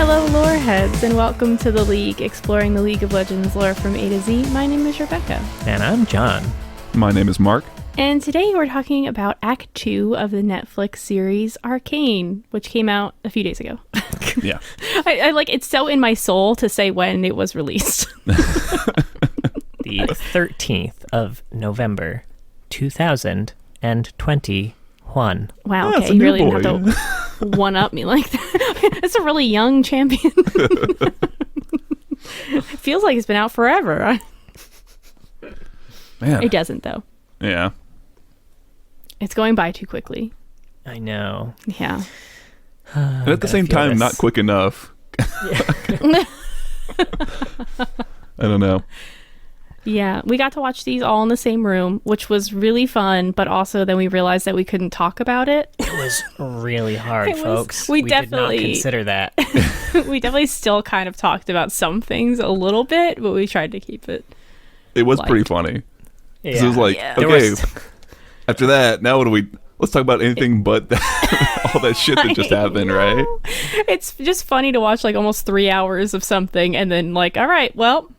Hello, lore heads, and welcome to The League, exploring the League of Legends lore from A to Z. My name is Rebecca. And I'm John. My name is Mark. And today we're talking about Act 2 of the Netflix series Arcane, which came out a few days ago. Yeah. I like, it's so in my soul to say when it was released. The 13th of November, 2021. Wow, Yeah, okay, you really didn't have to one-up me like that. It's a really young champion. It feels like it's been out forever. Man. It doesn't, though. Yeah. It's going by too quickly. I know. Yeah. And at the same time, not quick enough. I don't know. Yeah, we got to watch these all in the same room, which was really fun, but also then we realized that we couldn't talk about it. It was really hard, folks. We did not definitely consider that. We definitely still kind of talked about some things a little bit, but we tried to keep it. It was light. pretty funny. Because Yeah. it was like, Yeah. okay, after that, now what do we... Let's talk about anything but all that shit that just happened, right? It's just funny to watch like almost 3 hours of something and then like, all right, well,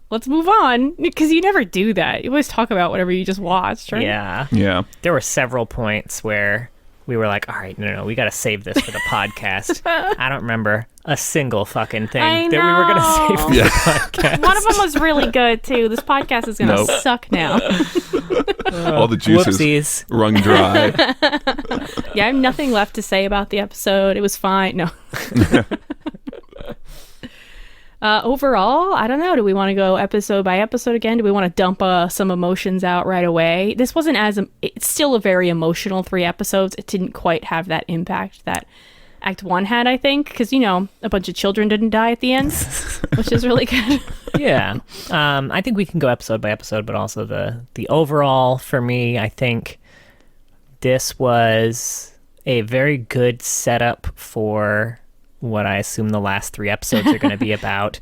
let's move on. Because you never do that. You always talk about whatever you just watched, right? Yeah. Yeah. There were several points where we were like, all right, no, we got to save this for the podcast. I don't remember a single fucking thing that we were going to save for the podcast. One of them was really good, too. This podcast is going to suck now. All the juices Whoopsies. wrung dry. Yeah, I have nothing left to say about the episode. It was fine. No. Overall, I don't know. Do we want to go episode by episode again? Do we want to dump some emotions out right away? This wasn't it's still a very emotional 3 episodes. It didn't quite have that impact that Act 1 had, I think, because, you know, a bunch of children didn't die at the end, which is really good. Yeah. I think we can go episode by episode, but also the overall, for me, I think this was a very good setup for what I assume the last 3 episodes are going to be about.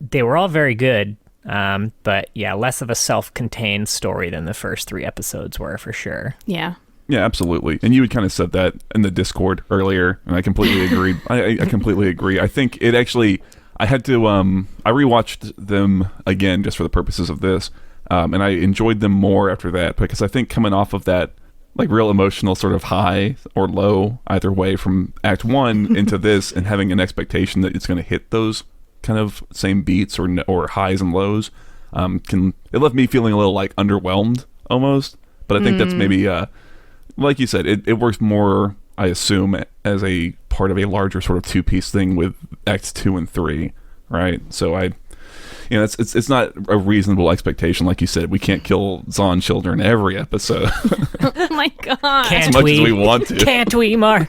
They were all very good, but yeah, less of a self-contained story than the first 3 episodes were, for sure. Yeah. Yeah, absolutely. And you had kind of said that in the Discord earlier, and I completely agreed. I completely agree. I think it actually... I had to... I rewatched them again just for the purposes of this, and I enjoyed them more after that, because I think coming off of that like real emotional sort of high or low, either way, from Act 1 into this, and having an expectation that it's going to hit those kind of same beats or highs and lows, it left me feeling a little like underwhelmed almost. But I think that's maybe, like you said, it works more, I assume, as a part of a larger sort of 2-piece thing with Acts 2 and 3, right? So it's not a reasonable expectation, like you said. We can't kill Zon children every episode. Oh my god. As much as we want to. Can't we, Mark?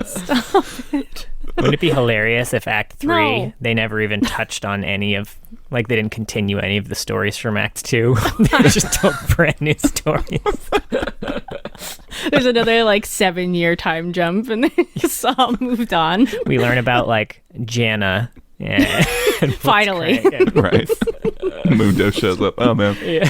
Stop it. Wouldn't it be hilarious if Act 3, No. they never even touched on any of, like, they didn't continue any of the stories from Act 2? They just told brand new stories. There's another like 7-year time jump and they just all moved on. We learn about, like, Janna. Yeah. Finally. Right. Mundo shows up. Oh, man. Yeah.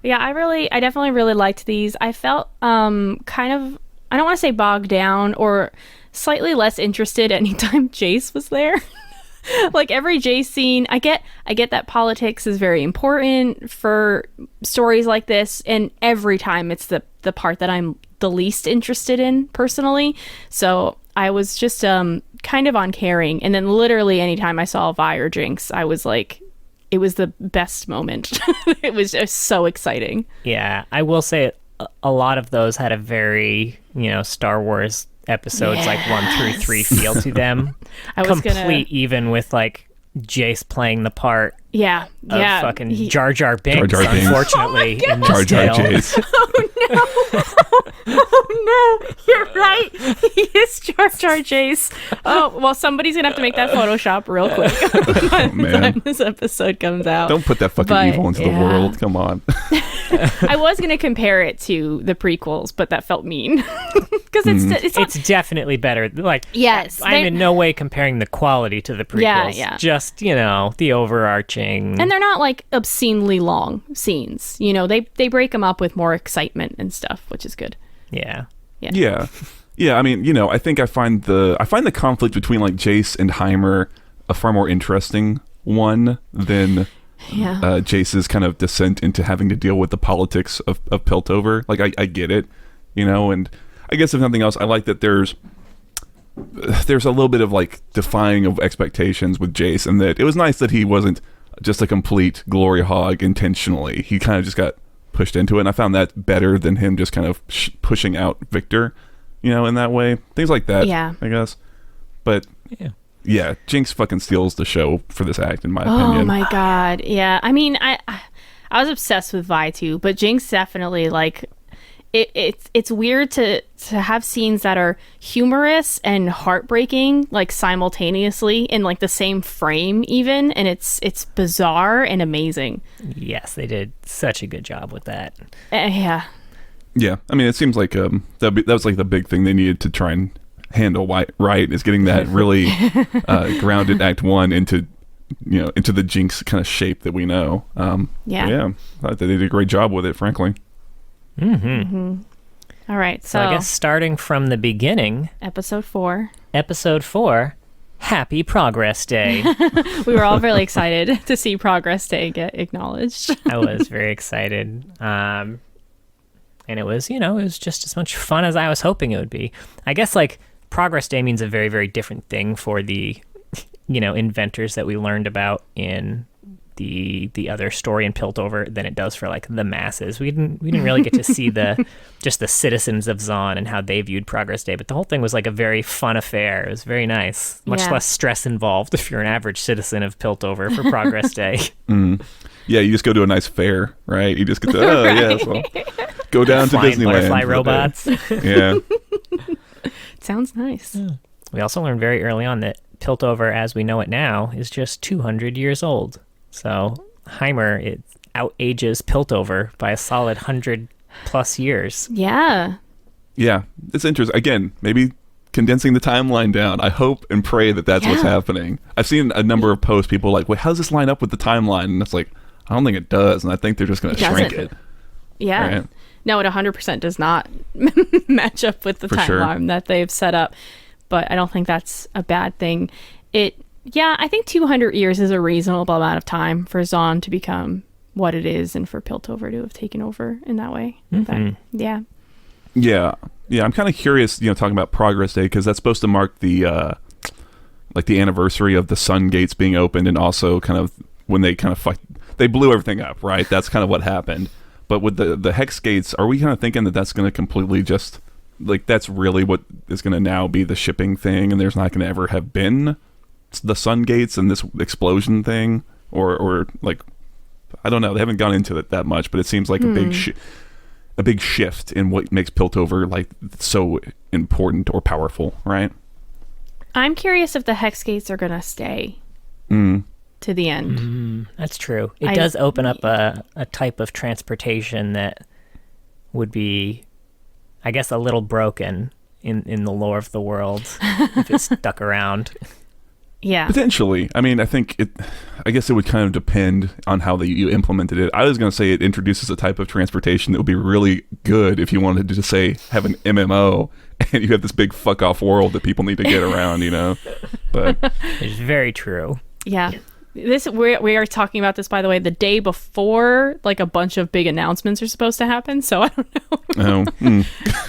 Yeah, I definitely really liked these. I felt kind of, I don't want to say bogged down or slightly less interested anytime Jace was there. Like every Jace scene, I get that politics is very important for stories like this, and every time it's the part that I'm the least interested in personally. So I was just kind of on caring, and then literally anytime I saw Vi or Jinx, I was like, it was the best moment. It was just so exciting. Yeah, I will say a lot of those had a very, Star Wars episodes like 1 through 3 feel to them. Even with like Jace playing the part of fucking Jar Jar Binks, unfortunately, in this Jar Jar tale. Jace. Oh no, you're right. He is Jar Jar Jace. Oh, well, somebody's gonna have to make that Photoshop real quick by the time this episode comes out. Don't put that fucking evil into the world. Come on. I was gonna compare it to the prequels, but that felt mean because it's definitely better. Like, yes, I'm in no way comparing the quality to the prequels. Yeah. Just the overarching. And they're not like obscenely long scenes. They break them up with more excitement and stuff, which is good. Yeah. Yeah. Yeah, I mean, I think I find the conflict between like Jace and Heimer a far more interesting one than Jace's kind of descent into having to deal with the politics of Piltover. Like, I get it, and I guess if nothing else, I like that there's a little bit of like defying of expectations with Jace, and that it was nice that he wasn't just a complete glory hog intentionally. He kind of just got pushed into it, and I found that better than him just kind of pushing out Viktor, in that way. Things like that, I guess. But yeah, Jinx fucking steals the show for this act, in my opinion. Oh my god, yeah. I mean, I was obsessed with Vi too, but Jinx definitely like. It's weird to have scenes that are humorous and heartbreaking like simultaneously in like the same frame even, and it's bizarre and amazing. Yes, they did such a good job with that. Yeah. I mean, it seems like that was like the big thing they needed to try and handle right is getting that really grounded Act 1 into the Jinx kind of shape that we know. I thought they did a great job with it, frankly. All right, so I guess starting from the beginning, episode 4, Happy Progress Day. We were all really excited to see Progress Day get acknowledged. I was very excited, and it was just as much fun as I was hoping it would be. I guess like Progress Day means a very, very different thing for the inventors that we learned about in the other story in Piltover than it does for like the masses. We didn't really get to see just the citizens of Zaun and how they viewed Progress Day, but the whole thing was like a very fun affair. It was very nice. Much less stress involved if you're an average citizen of Piltover for Progress Day. Yeah, you just go to a nice fair, right? You just get to go down to Disneyland. Butterfly robots. Yeah. Sounds nice. Yeah. We also learned very early on that Piltover, as we know it now, is just 200 years old. So Heimer, it outages Piltover by a solid 100+ years. Yeah. Yeah, it's interesting. Again, maybe condensing the timeline down. I hope and pray that that's what's happening. I've seen a number of posts, people like, wait, how does this line up with the timeline? And it's like, I don't think it does. And I think they're just going to shrink it. Yeah. Right? No, it 100% does not match up with the timeline that they've set up. But I don't think that's a bad thing. I think 200 years is a reasonable amount of time for Zaun to become what it is and for Piltover to have taken over in that way. Yeah, I'm kind of curious, talking about Progress Day, because that's supposed to mark the the anniversary of the Sun Gates being opened, and also kind of when they kind of they blew everything up, right? That's kind of what happened. But with the Hex Gates, are we kind of thinking that that's going to completely just like that's really what is going to now be the shipping thing, and there's not going to ever have been the Sun Gates and this explosion thing, or like I don't know, they haven't gone into it that much, but it seems like a big shift in what makes Piltover like so important or powerful, right? I'm curious if the Hex Gates are gonna stay to the end. That's true. It does open up a type of transportation that would be, I guess, a little broken in the lore of the world if it stuck around. Yeah, potentially. I mean, I guess it would kind of depend on how you implemented it. I was going to say it introduces a type of transportation that would be really good if you wanted to just say have an MMO and you have this big fuck off world that people need to get around, But it's very true. Yeah. We are talking about this, by the way, the day before like a bunch of big announcements are supposed to happen, so I don't know.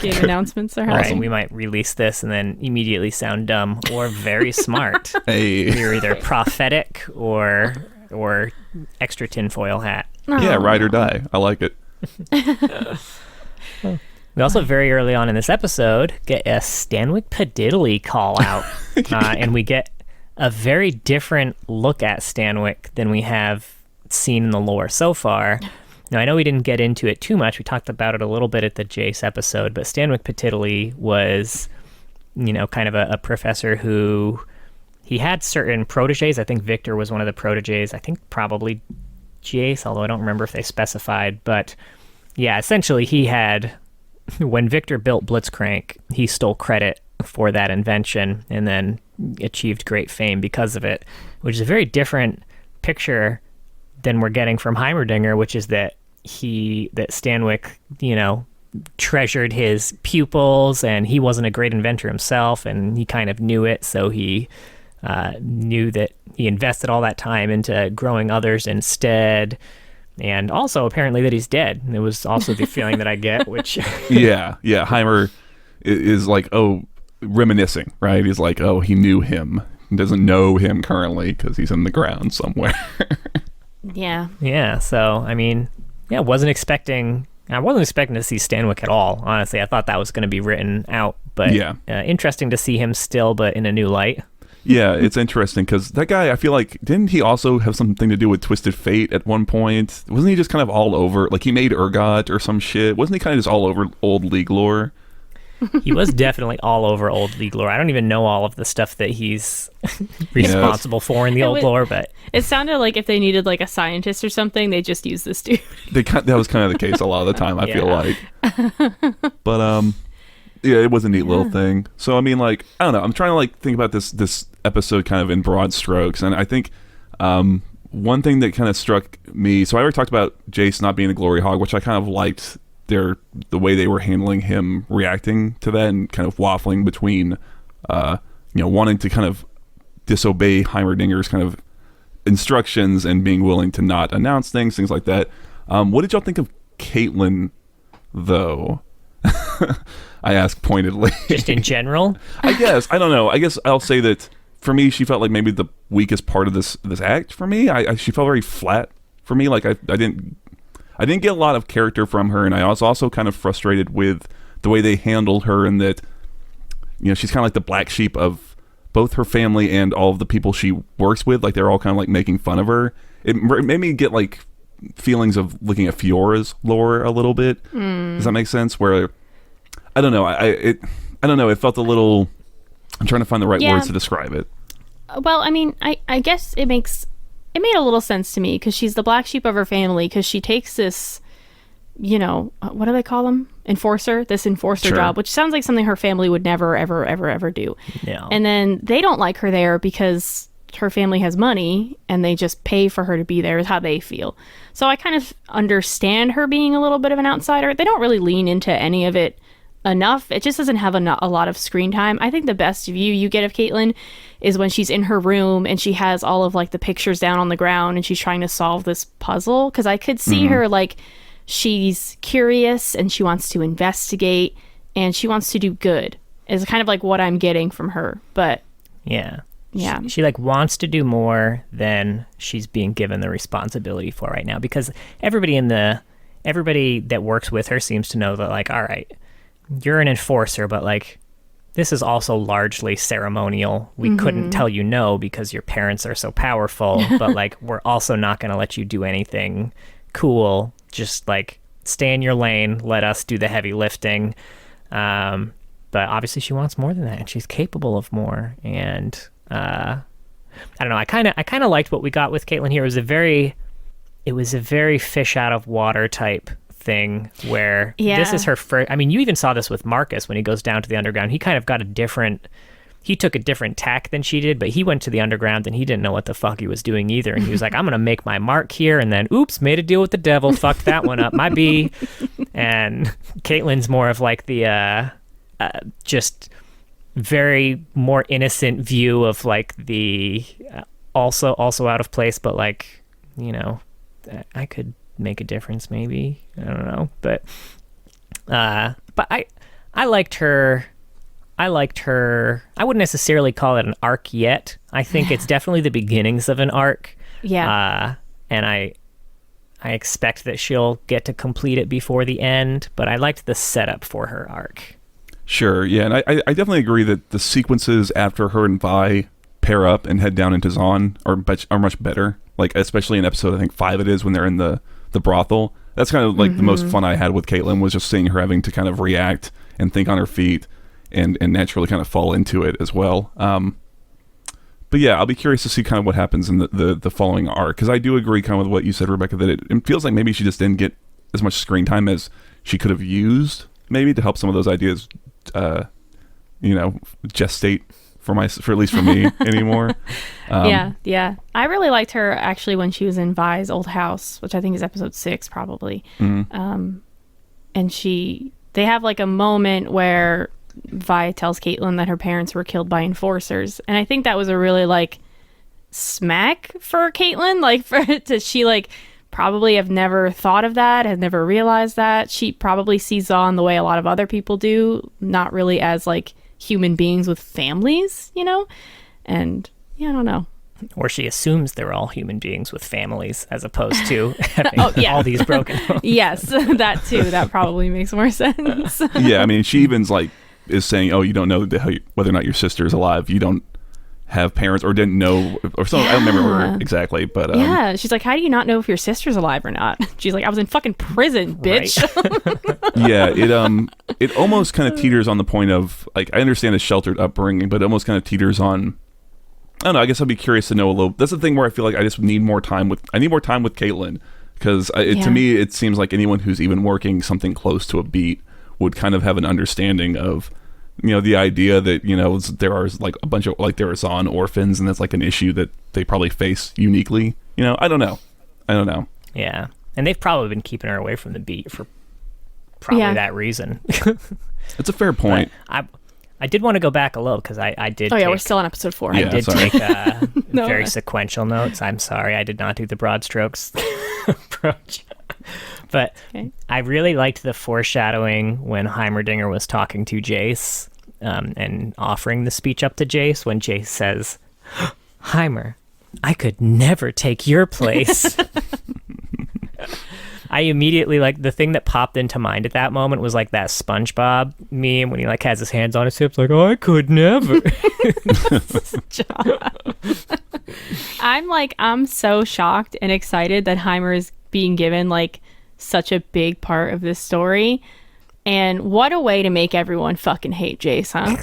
Game announcements are happening. Right, we might release this and then immediately sound dumb or very smart. Hey. You're either prophetic or extra tinfoil hat. Yeah, ride or die. I like it. We also very early on in this episode get a Stanwyck Padiddly call out, and we get a very different look at Stanwyck than we have seen in the lore so far. Now, I know we didn't get into it too much. We talked about it a little bit at the Jace episode, but Stanwyck Padiddly was, kind of a professor who he had certain proteges. I think Viktor was one of the proteges. I think probably Jace, although I don't remember if they specified. But yeah, essentially he had, when Viktor built Blitzcrank, he stole credit for that invention and then achieved great fame because of it, which is a very different picture than we're getting from Heimerdinger, which is that Stanwyck, treasured his pupils, and he wasn't a great inventor himself, and he kind of knew it, so he knew that he invested all that time into growing others instead. And also apparently that he's dead. It was also the feeling that I get, which yeah, Heimer is like, oh, reminiscing, right? He's like, oh, he knew him. He doesn't know him currently because he's in the ground somewhere. Yeah, so I mean, yeah, I wasn't expecting to see Stanwyck at all, honestly. I thought that was going to be written out, but interesting to see him still, but in a new light. Yeah, it's interesting because that guy, I feel like, didn't he also have something to do with Twisted Fate at one point? Wasn't he just kind of all over, like he made Urgot or some shit? Wasn't he kind of just all over old League lore? He was definitely all over old League lore. I don't even know all of the stuff that he's responsible for in the old lore, but it sounded like if they needed like a scientist or something, they just used this dude. That was kind of the case a lot of the time, I feel like. But yeah, it was a neat little thing. So I mean, like, I don't know. I'm trying to like think about this episode kind of in broad strokes, and I think one thing that kind of struck me. So I already talked about Jace not being a glory hog, which I kind of liked the way they were handling him reacting to that and kind of waffling between wanting to kind of disobey Heimerdinger's kind of instructions and being willing to not announce things like that. What did y'all think of Caitlyn, though? I ask pointedly. Just in general? I guess. I don't know. I guess I'll say that for me, she felt like maybe the weakest part of this act for me. She felt very flat for me. Like I didn't get a lot of character from her, and I was also kind of frustrated with the way they handled her, and that she's kind of like the black sheep of both her family and all of the people she works with. Like they're all kind of like making fun of her. It made me get like feelings of looking at Fiora's lore a little bit. Does that make sense? Where I don't know. I don't know. It felt a little. I'm trying to find the right words to describe it. Well, I mean, I guess it made a little sense to me because she's the black sheep of her family because she takes this, what do they call them? This enforcer job, which sounds like something her family would never, ever, ever, ever do. No. And then they don't like her there because her family has money and they just pay for her to be there is how they feel. So I kind of understand her being a little bit of an outsider. They don't really lean into any of it enough. It just doesn't have a lot of screen time. I think the best view you get of Caitlyn is when she's in her room and she has all of like the pictures down on the ground and she's trying to solve this puzzle, because I could see her like she's curious and she wants to investigate and she wants to do good is kind of like what I'm getting from her. But yeah, she like wants to do more than she's being given the responsibility for right now, because everybody that works with her seems to know that, like, all right, you're an enforcer, but like this is also largely ceremonial. We couldn't tell you no because your parents are so powerful, but like we're also not going to let you do anything cool. Just like stay in your lane, let us do the heavy lifting. But obviously she wants more than that, and she's capable of more. And I don't know, I kind of liked what we got with Caitlyn here. It was a very fish out of water type thing where this is her first. I mean, you even saw this with Marcus when he goes down to the underground. He kind of he took a different tack than she did, but he went to the underground and he didn't know what the fuck he was doing either. And he was like, I'm going to make my mark here. And then, oops, made a deal with the devil. Fucked that one up. My B. And Caitlyn's more of like the just very more innocent view of like the also out of place, but like, I could make a difference maybe. I don't know. But I liked her. I wouldn't necessarily call it an arc yet. I think it's definitely the beginnings of an arc. Yeah. And I expect that she'll get to complete it before the end, but I liked the setup for her arc. Sure, yeah, and I definitely agree that the sequences after her and Vi pair up and head down into Zaun are much better. Like, especially in episode, I think 5 it is, when they're in the brothel. That's kind of like the most fun I had with Caitlyn, was just seeing her having to kind of react and think on her feet and naturally kind of fall into it as well. But yeah, I'll be curious to see kind of what happens in the following arc, because I do agree kind of with what you said, Rebecca, that it feels like maybe she just didn't get as much screen time as she could have used, maybe, to help some of those ideas gestate for at least for me anymore. Yeah. I really liked her actually when she was in Vi's old house, which I think is episode 6 probably. And she they have like a moment where Vi tells Caitlyn that her parents were killed by enforcers, and I think that was a really like smack for Caitlyn, like for she like probably have never thought of that, had never realized that. She probably sees Zahn the way a lot of other people do, not really as like human beings with families, you know? And yeah, I don't know. Or she assumes they're all human beings with families as opposed to having all these broken homes. Yes, that too. That probably makes more sense. Yeah, I mean, she even's like is saying, "Oh, you don't know whether or not your sister is alive. You don't have parents, or didn't know, or something." I don't remember exactly, but yeah, she's like, "How do you not know if your sister's alive or not?" She's like, "I was in fucking prison, bitch." Right. Yeah, it almost kind of teeters on the point of like, I understand a sheltered upbringing, but it almost kind of teeters on. I don't know. I guess I'd be curious to know a little. That's the thing where I feel like I just need more time with. I need more time with Caitlyn, because to me it seems like anyone who's even working something close to a beat would kind of have an understanding of, you know, the idea that, you know, there are like a bunch of like there are Zahn orphans, and that's like an issue that they probably face uniquely. You know, I don't know. Yeah, and they've probably been keeping her away from the beat for probably that reason. It's a fair point. But I did want to go back a little because I did. Oh yeah, we're still on episode 4. I did take very sequential notes. I'm sorry, I did not do the broad strokes approach. But I really liked the foreshadowing when Heimerdinger was talking to Jace and offering the speech up to Jace when Jace says, "Heimer, I could never take your place." I immediately, like, the thing that popped into mind at that moment was like that SpongeBob meme when he like has his hands on his hips, like, "Oh, I could never." I'm so shocked and excited that Heimer is being given like such a big part of this story, and what a way to make everyone fucking hate Jace, huh?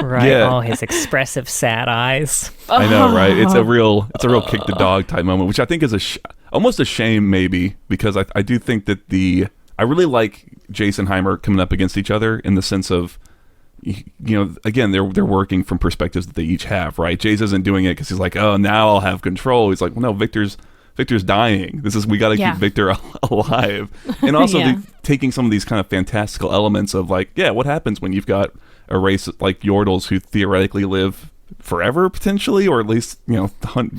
Right. Yeah. Oh, his expressive sad eyes. I know, right? It's a real kick the dog type moment, which I think is almost a shame, maybe, because I do think that I really like Jace and Heimer coming up against each other in the sense of, you know, again, they're working from perspectives that they each have, right? Jace isn't doing it because he's like, "Oh, now I'll have control." He's like, "Well, no, Victor's dying. We got to keep Victor alive." And also taking some of these kind of fantastical elements of like, what happens when you've got a race like Yordles who theoretically live forever potentially, or at least, you know,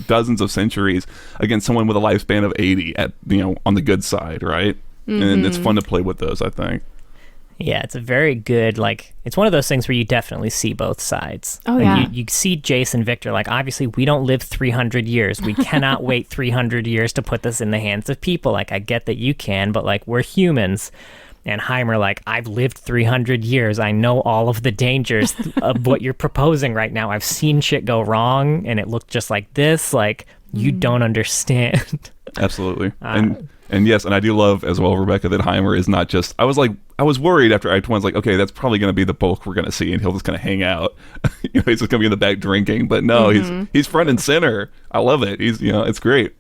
dozens of centuries, against someone with a lifespan of 80 at, you know, on the good side, right? Mm-hmm. And it's fun to play with those, I think. Yeah, it's a very good, like, it's one of those things where you definitely see both sides. Oh, yeah. You see Jace and Victor, like, obviously we don't live 300 years. We cannot wait 300 years to put this in the hands of people. Like, I get that you can, but, like, we're humans. And Heimer, like, "I've lived 300 years. I know all of the dangers of what you're proposing right now. I've seen shit go wrong, and it looked just like this. Like, you don't understand." Absolutely. And yes, and I do love as well, Rebecca, that Heimer is not just... I was worried after Act 1, like, okay, that's probably going to be the bulk we're going to see, and he'll just kind of hang out. You know, he's just going to be in the back drinking. But no, he's front and center. I love it. He's, you know, it's great.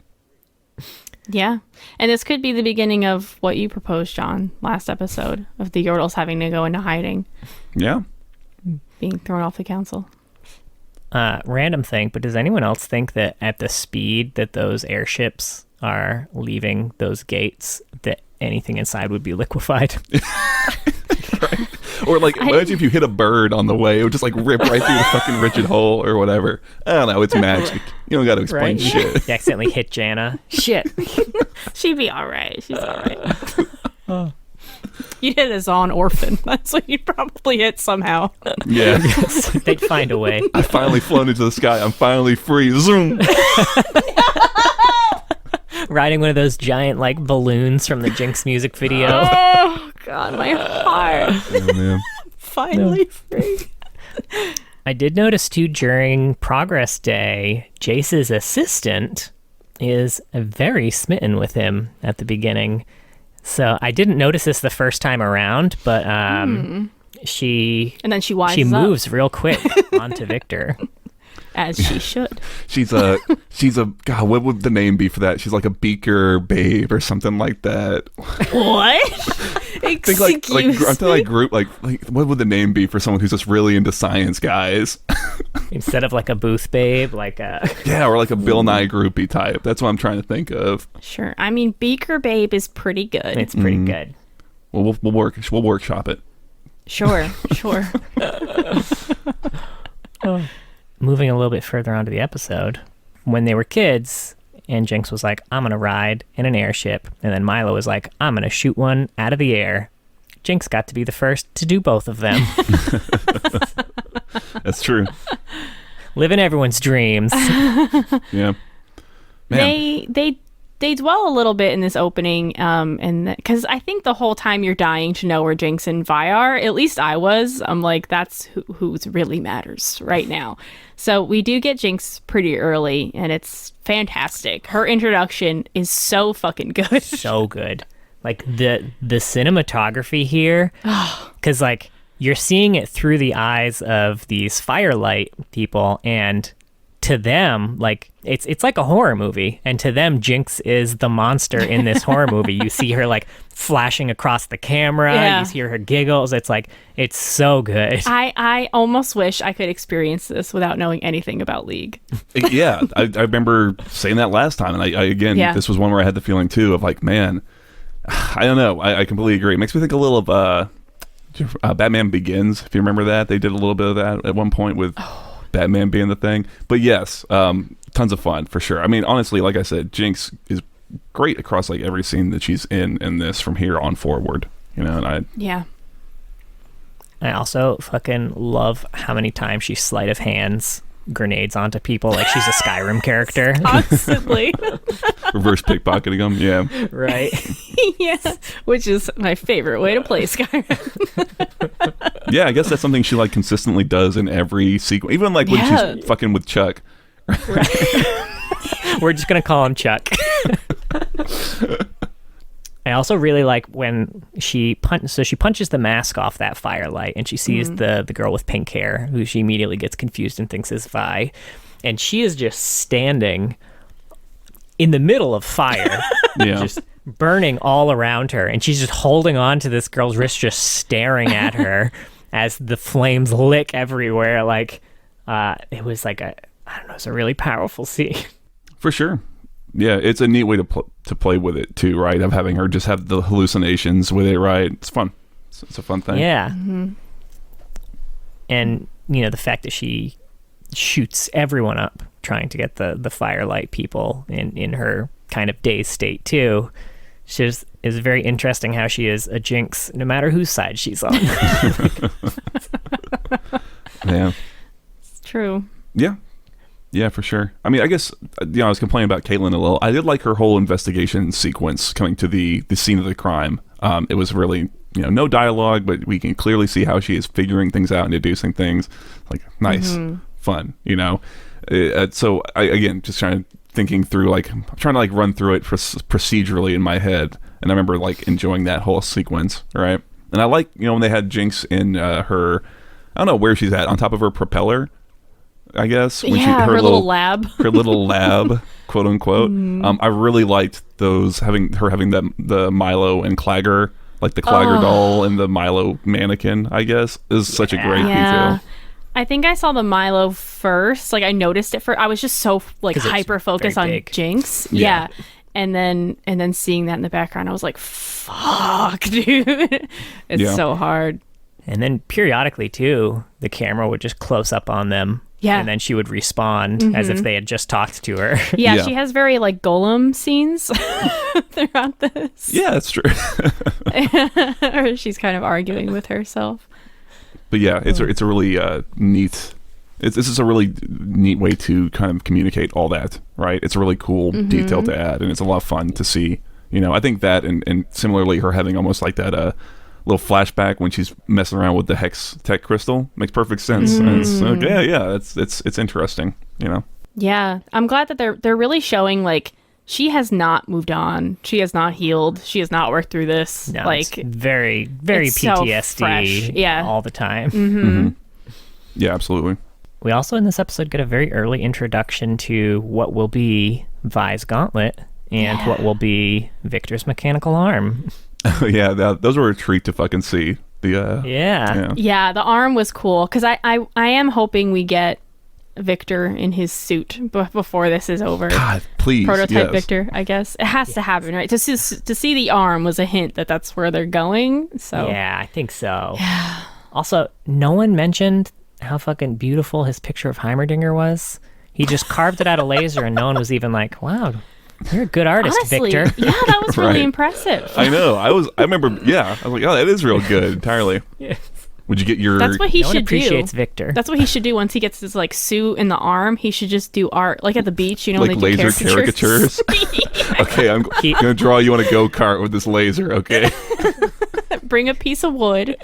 Yeah. And this could be the beginning of what you proposed, John, last episode, of the Yordles having to go into hiding. Yeah. Being thrown off the council. Random thing, but does anyone else think that at the speed that those airships are leaving those gates, that anything inside would be liquefied? Right. Or like, imagine if you hit a bird on the way, it would just like rip right through the fucking rigid hole or whatever. I don't know, it's magic. You don't got to explain shit. You accidentally hit Jana. Shit. She'd be all right. She's all right. You'd hit a Zahn orphan. That's what you'd probably hit somehow. Yeah. They'd find a way. I finally flown into the sky. I'm finally free. Zoom. Riding one of those giant like balloons from the Jinx music video. Oh God, my heart. Oh, man. Finally free. I did notice too during Progress Day, Jace's assistant is very smitten with him at the beginning. So I didn't notice this the first time around, but she moves real quick onto Victor. As she should. She's a God, what would the name be for that? She's like a beaker babe or something like that. What? Excuse I'm thinking like group like what would the name be for someone who's just really into science, guys? Instead of like a booth babe, like a or like a Bill Nye groupie type. That's what I'm trying to think of. Sure. I mean, beaker babe is pretty good. It's pretty good. We'll workshop it. Sure. Moving a little bit further onto the episode, when they were kids, and Jinx was like, I'm going to ride in an airship, and then Milo was like, I'm going to shoot one out of the air. Jinx got to be the first to do both of them. That's true. Living everyone's dreams. Yeah. Man. They dwell a little bit in this opening, and because I think the whole time you're dying to know where Jinx and Vi are. At least I was. I'm like, that's who really matters right now. So we do get Jinx pretty early, and it's fantastic. Her introduction is so fucking good. So good. Like the cinematography here, because like you're seeing it through the eyes of these firelight people, and to them, like it's like a horror movie, and to them, Jinx is the monster in this horror movie. You see her like flashing across the camera. Yeah. You hear her giggles. It's like, it's so good. I almost wish I could experience this without knowing anything about League. Yeah, I remember saying that last time, and I again, this was one where I had the feeling too of like, man, I don't know. I completely agree. It makes me think a little of Batman Begins. If you remember that, they did a little bit of that at one point with Batman being the thing. But yes, tons of fun for sure. I mean, honestly, like I said, Jinx is great across like every scene that she's in this from here on forward. You know, and I also fucking love how many times she sleight of hands grenades onto people like she's a Skyrim character. Constantly. Reverse pickpocketing them. Yeah. Right. Yeah. Which is my favorite way to play Skyrim. Yeah, I guess that's something she like consistently does in every sequence. Even like when she's fucking with Chuck. Right. We're just gonna call him Chuck. I also really like when she punches the mask off that firelight, and she sees the girl with pink hair, who she immediately gets confused and thinks is Vi, and she is just standing in the middle of fire, just burning all around her, and she's just holding on to this girl's wrist, just staring at her as the flames lick everywhere. Like, it was like it's a really powerful scene. For sure. Yeah, it's a neat way to play with it too, right? Of having her just have the hallucinations with it, right? It's fun. It's a fun thing. Yeah. Mm-hmm. And, you know, the fact that she shoots everyone up trying to get the firelight people in her kind of dazed state too. She is very interesting how she is a Jinx no matter whose side she's on. Yeah. It's true. Yeah. Yeah, for sure. I mean, I guess, I was complaining about Caitlyn a little. I did like her whole investigation sequence coming to the scene of the crime. It was really, no dialogue, but we can clearly see how she is figuring things out and deducing things. Like, nice, fun, So, again, just thinking through, like, I'm trying to, like, run through it procedurally in my head. And I remember, like, enjoying that whole sequence, right? And I like, when they had Jinx in her, I don't know where she's at, on top of her propeller, I guess. When her little lab. Her little lab, quote unquote. I really liked those, having the Milo and Clagger, like the Clagger doll and the Milo mannequin, I guess, is such a great detail. I think I saw the Milo first. Like, I noticed it first. I was just so like hyper focused on Jinx. Yeah. And then seeing that in the background, I was like, fuck, dude. It's so hard. And then periodically too, the camera would just close up on them. Yeah. And then she would respond as if they had just talked to her. Yeah, she has very like golem scenes throughout this. Yeah, that's true. Or she's kind of arguing with herself. But yeah, it's a really neat. This is a really neat way to kind of communicate all that, right? It's a really cool detail to add, and it's a lot of fun to see. I think that, and similarly, her having almost like that little flashback when she's messing around with the hex tech crystal makes perfect sense. And it's interesting. Yeah, I'm glad that they're really showing like she has not moved on. She has not healed. She has not worked through this. No, like it's very, very PTSD all the time. Yeah, absolutely. We also in this episode get a very early introduction to what will be Vi's gauntlet and what will be Viktor's mechanical arm. Oh yeah, those were a treat to fucking see. The the arm was cool because I am hoping we get Viktor in his suit before this is over. God, please. Prototype yes. Viktor, I guess. It has to happen, right? To see the arm was a hint that that's where they're going. So yeah, I think so. Also, no one mentioned how fucking beautiful his picture of Heimerdinger was. He just carved it out of laser, and no one was even like, "Wow, you're a good artist, honestly, Viktor." yeah, that was really Right. impressive. I know. I remember. Yeah, I was like, oh, that is real good entirely. Yeah. Would you get your? That's what he No one should appreciates do. Viktor. That's what he should do once he gets his like suit in the arm. He should just do art, like at the beach, you know, like when they do laser caricatures. Okay, I'm gonna draw you on a go-kart with this laser. Okay. Bring a piece of wood.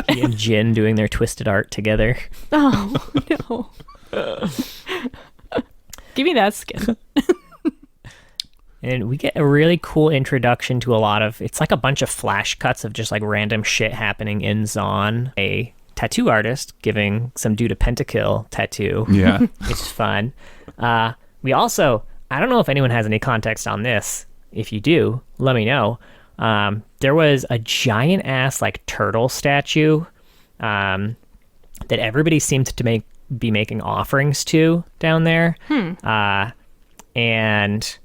He and Jin doing their twisted art together. Oh no! Give me that skin. And we get a really cool introduction to a lot of, it's like a bunch of flash cuts of just like random shit happening in Zon. A tattoo artist giving some dude a pentakill tattoo. Yeah. It's fun. We also, I don't know if anyone has any context on this. If you do, let me know. There was a giant ass like turtle statue that everybody seemed to be making offerings to down there. And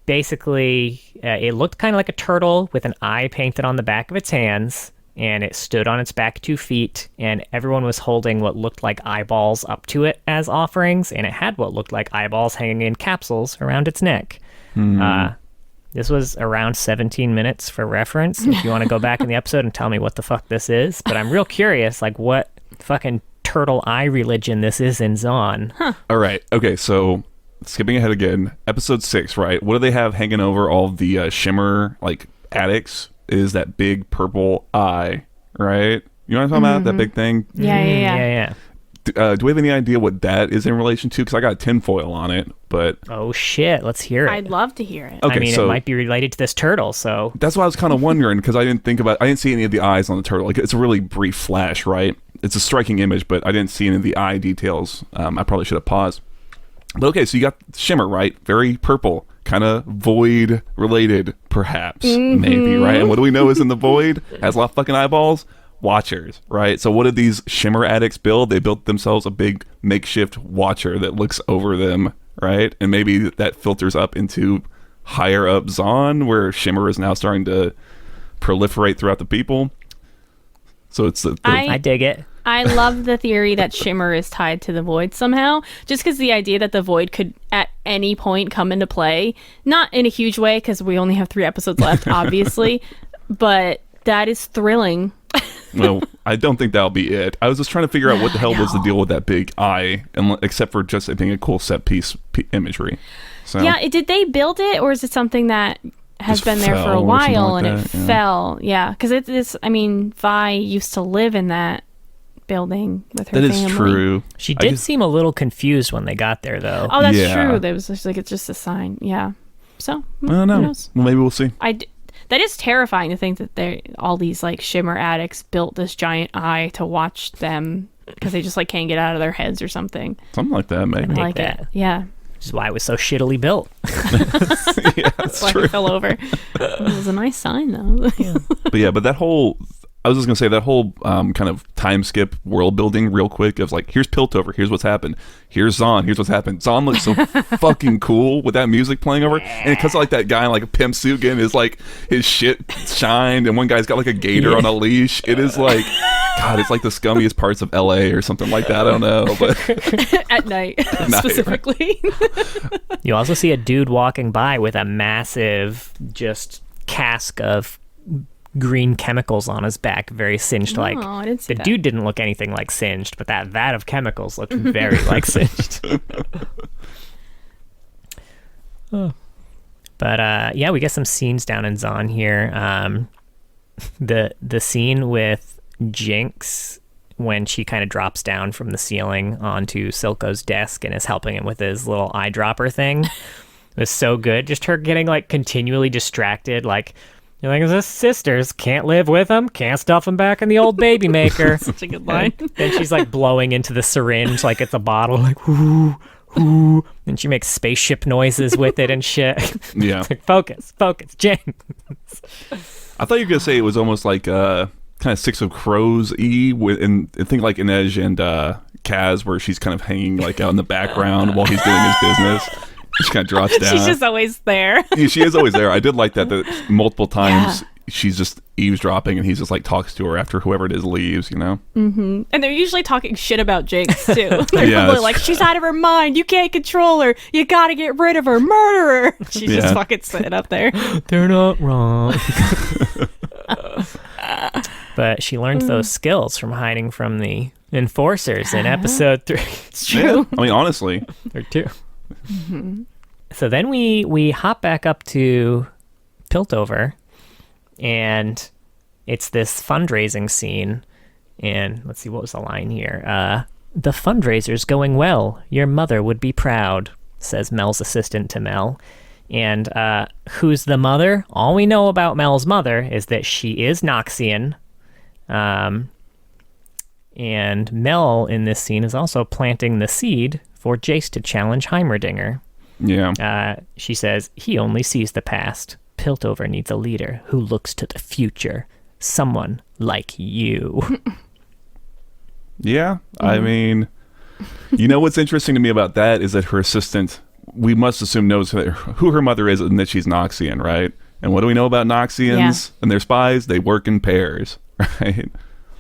basically, it looked kind of like a turtle with an eye painted on the back of its hands, and it stood on its back 2 feet, and everyone was holding what looked like eyeballs up to it as offerings, and it had what looked like eyeballs hanging in capsules around its neck. This was around 17 minutes for reference, if you want to go back in the episode and tell me what the fuck this is. But I'm real curious, like, what fucking turtle eye religion this is in Zon. All right. Okay. So skipping ahead again, episode 6, right? What do they have hanging over all the shimmer like attics? Is that big purple eye, right? You know what I'm talking about? That big thing. Yeah. Do we have any idea what that is in relation to? Because I got tinfoil on it, but Oh shit, let's hear it. I'd love to hear it. Okay, I mean, so it might be related to this turtle, so that's why I was kind of wondering, because I didn't see any of the eyes on the turtle. Like, it's a really brief flash, right? It's a striking image, but I didn't see any of the eye details. I probably should have paused. But okay, so you got shimmer, right? Very purple, kind of void related, perhaps, maybe, right? And what do we know is in the void? Has a lot of fucking eyeballs. Watchers, right? So what did these shimmer addicts build? They built themselves a big makeshift watcher that looks over them, right? And maybe that filters up into higher up Zon, where shimmer is now starting to proliferate throughout the people. So it's I dig it. I love the theory that shimmer is tied to the void somehow, just because the idea that the void could at any point come into play, not in a huge way because we only have 3 episodes left, obviously, but that is thrilling. well, I don't think that'll be it. I was just trying to figure out what the hell was the deal with that big eye, and except for just it being a cool set piece imagery. So Yeah, did they build it, or is it something that has Just been there for fell a or something while like and that, it yeah. fell? Yeah, because it's. I mean, Vi used to live in that building with her that family. is true. She I did guess- seem a little confused when they got there, though. Oh, that's Yeah. true. There was just like it's just a sign. Yeah. So I don't who know. knows? Well, maybe we'll see. That is terrifying to think that they all these like shimmer addicts built this giant eye to watch them because they just like can't get out of their heads or something. Something like that, maybe. Dig I like that. it. Yeah. Which is why it was so shittily built. Yeah, that's Why true. he fell over. It was a nice sign though. But that whole, I was just gonna say that whole kind of time skip world building real quick of like, here's Piltover, here's what's happened, here's Zon, here's what's happened. Zon looks so fucking cool with that music playing over, and because like that guy in like a pimp suit getting his like his shit shined, and one guy's got like a gator on a leash. It is like, God, it's like the scummiest parts of LA or something like that. I don't know, but At night, night, specifically. You also see a dude walking by with a massive just cask of green chemicals on his back, very singed. Oh, Like I didn't see the that. dude didn't look anything like singed, but that vat of chemicals looked very like singed. But yeah, we get some scenes down in Zon here. The scene with Jinx when she kind of drops down from the ceiling onto Silco's desk and is helping him with his little eyedropper thing was so good. Just her getting like continually distracted, like, you're like, his sisters can't live with him, can't stuff him back in the old baby maker. Such a good line. Then she's like blowing into the syringe like it's a bottle, like whoo, whoo, and she makes spaceship noises with it and shit. yeah. It's like, focus, Jinx. I thought you were gonna say it was almost like kind of Six of Crows-y with, and think like Inej and Kaz where she's kind of hanging like out in the background while he's doing his business. She kind of drops down. She's just always there. Yeah, she is always there. I did like that multiple times she's just eavesdropping and he's just like talks to her after whoever it is leaves, you know? Mm-hmm. And they're usually talking shit about Jinx too. They're Yeah, probably like, she's out of her mind. You can't control her. You gotta get rid of her. Murder her. She's just fucking sitting up there. They're not wrong. But she learns those skills from hiding from the enforcers in episode 3. It's true. I mean, honestly. Or 2. So then we hop back up to Piltover, and it's this fundraising scene. And let's see, what was the line here? The fundraiser's going well. Your mother would be proud, says Mel's assistant to Mel. And who's the mother? All we know about Mel's mother is that she is Noxian. And Mel in this scene is also planting the seed for Jace to challenge Heimerdinger. Yeah. She says, he only sees the past. Piltover needs a leader who looks to the future. Someone like you. Yeah. I mean, you know what's interesting to me about that is that her assistant, we must assume, knows who her mother is and that she's Noxian, right? And what do we know about Noxians and their spies? They work in pairs, right?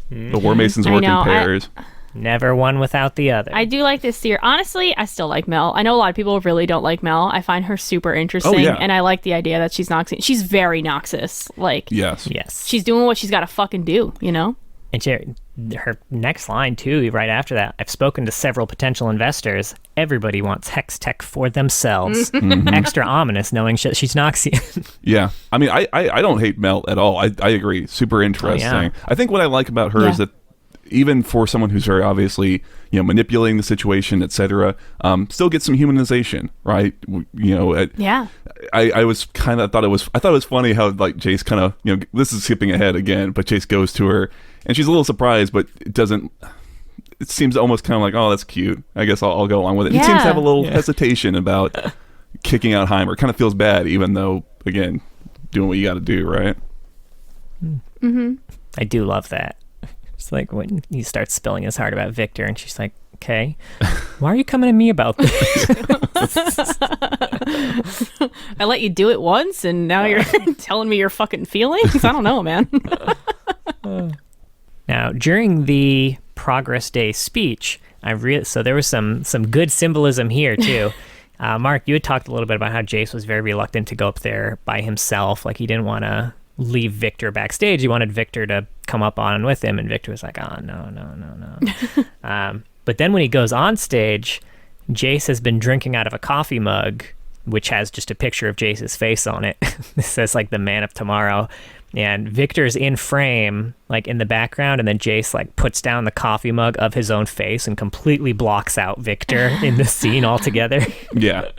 The War Masons work in pairs. Never one without the other. I do like this theory. Honestly, I still like Mel. I know a lot of people really don't like Mel. I find her super interesting, and I like the idea that she's Noxian. She's very Noxus. Like, yes. She's doing what she's got to fucking do, you know? And her next line, too, right after that, I've spoken to several potential investors. Everybody wants Hex Tech for themselves. Extra ominous knowing she's Noxian. Yeah. I mean, I don't hate Mel at all. I agree. Super interesting. Oh, yeah. I think what I like about her is that even for someone who's very obviously, manipulating the situation, etc., still get some humanization, right? I was kind of thought it was funny how like Jace kind of, this is skipping ahead again, but Jace goes to her and she's a little surprised, but it seems almost kind of like, oh, that's cute. I guess I'll go along with it. He seems to have a little hesitation about kicking out Heimer. Kind of feels bad, even though, again, doing what you got to do, right? Mm-hmm. I do love that. It's like when he starts spilling his heart about Viktor, and she's like, okay, why are you coming to me about this? I let you do it once, and now you're telling me your fucking feelings? I don't know, man. Now, during the Progress Day speech, so there was some good symbolism here, too. Mark, you had talked a little bit about how Jace was very reluctant to go up there by himself. Like, he didn't want to leave Viktor backstage. He wanted Viktor to come up on with him, and Viktor was like, oh, no. But then when he goes on stage, Jace has been drinking out of a coffee mug, which has just a picture of Jace's face on it. It says, like, the man of tomorrow. And Victor's in frame, like, in the background, and then Jace, like, puts down the coffee mug of his own face and completely blocks out Viktor in the scene altogether. Yeah.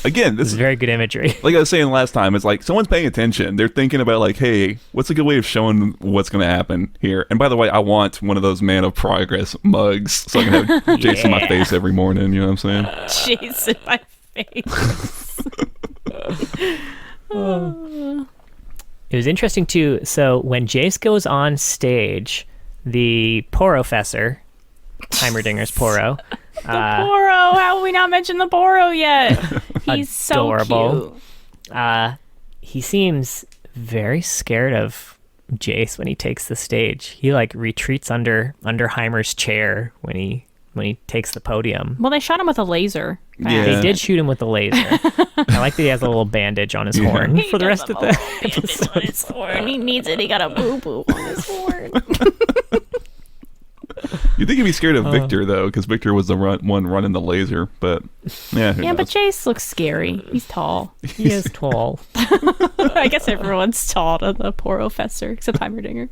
Again, this is very good imagery. Like I was saying last time, it's like someone's paying attention. They're thinking about, like, hey, what's a good way of showing what's going to happen here? And by the way, I want one of those Man of Progress mugs so I can have Jace in my face every morning. You know what I'm saying? Jace in my face. It was interesting, too. So when Jace goes on stage, the Porofessor, Heimerdinger's Poro. The Poro! How have we not mentioned the Poro yet? He's adorable. So cute. He seems very scared of Jace when he takes the stage. He, like, retreats under Heimer's chair when he takes the podium. Well, they shot him with a laser. Yeah. They did shoot him with a laser. I like that he has a little bandage on his horn for the rest of the episode. On his horn. He needs it. He got a boo-boo on his horn. You'd think he'd be scared of Viktor, though, because Viktor was the one running the laser. But, yeah, who knows? But Jace looks scary. He's tall. He is tall. I guess everyone's tall to the Porofessor, except Heimerdinger.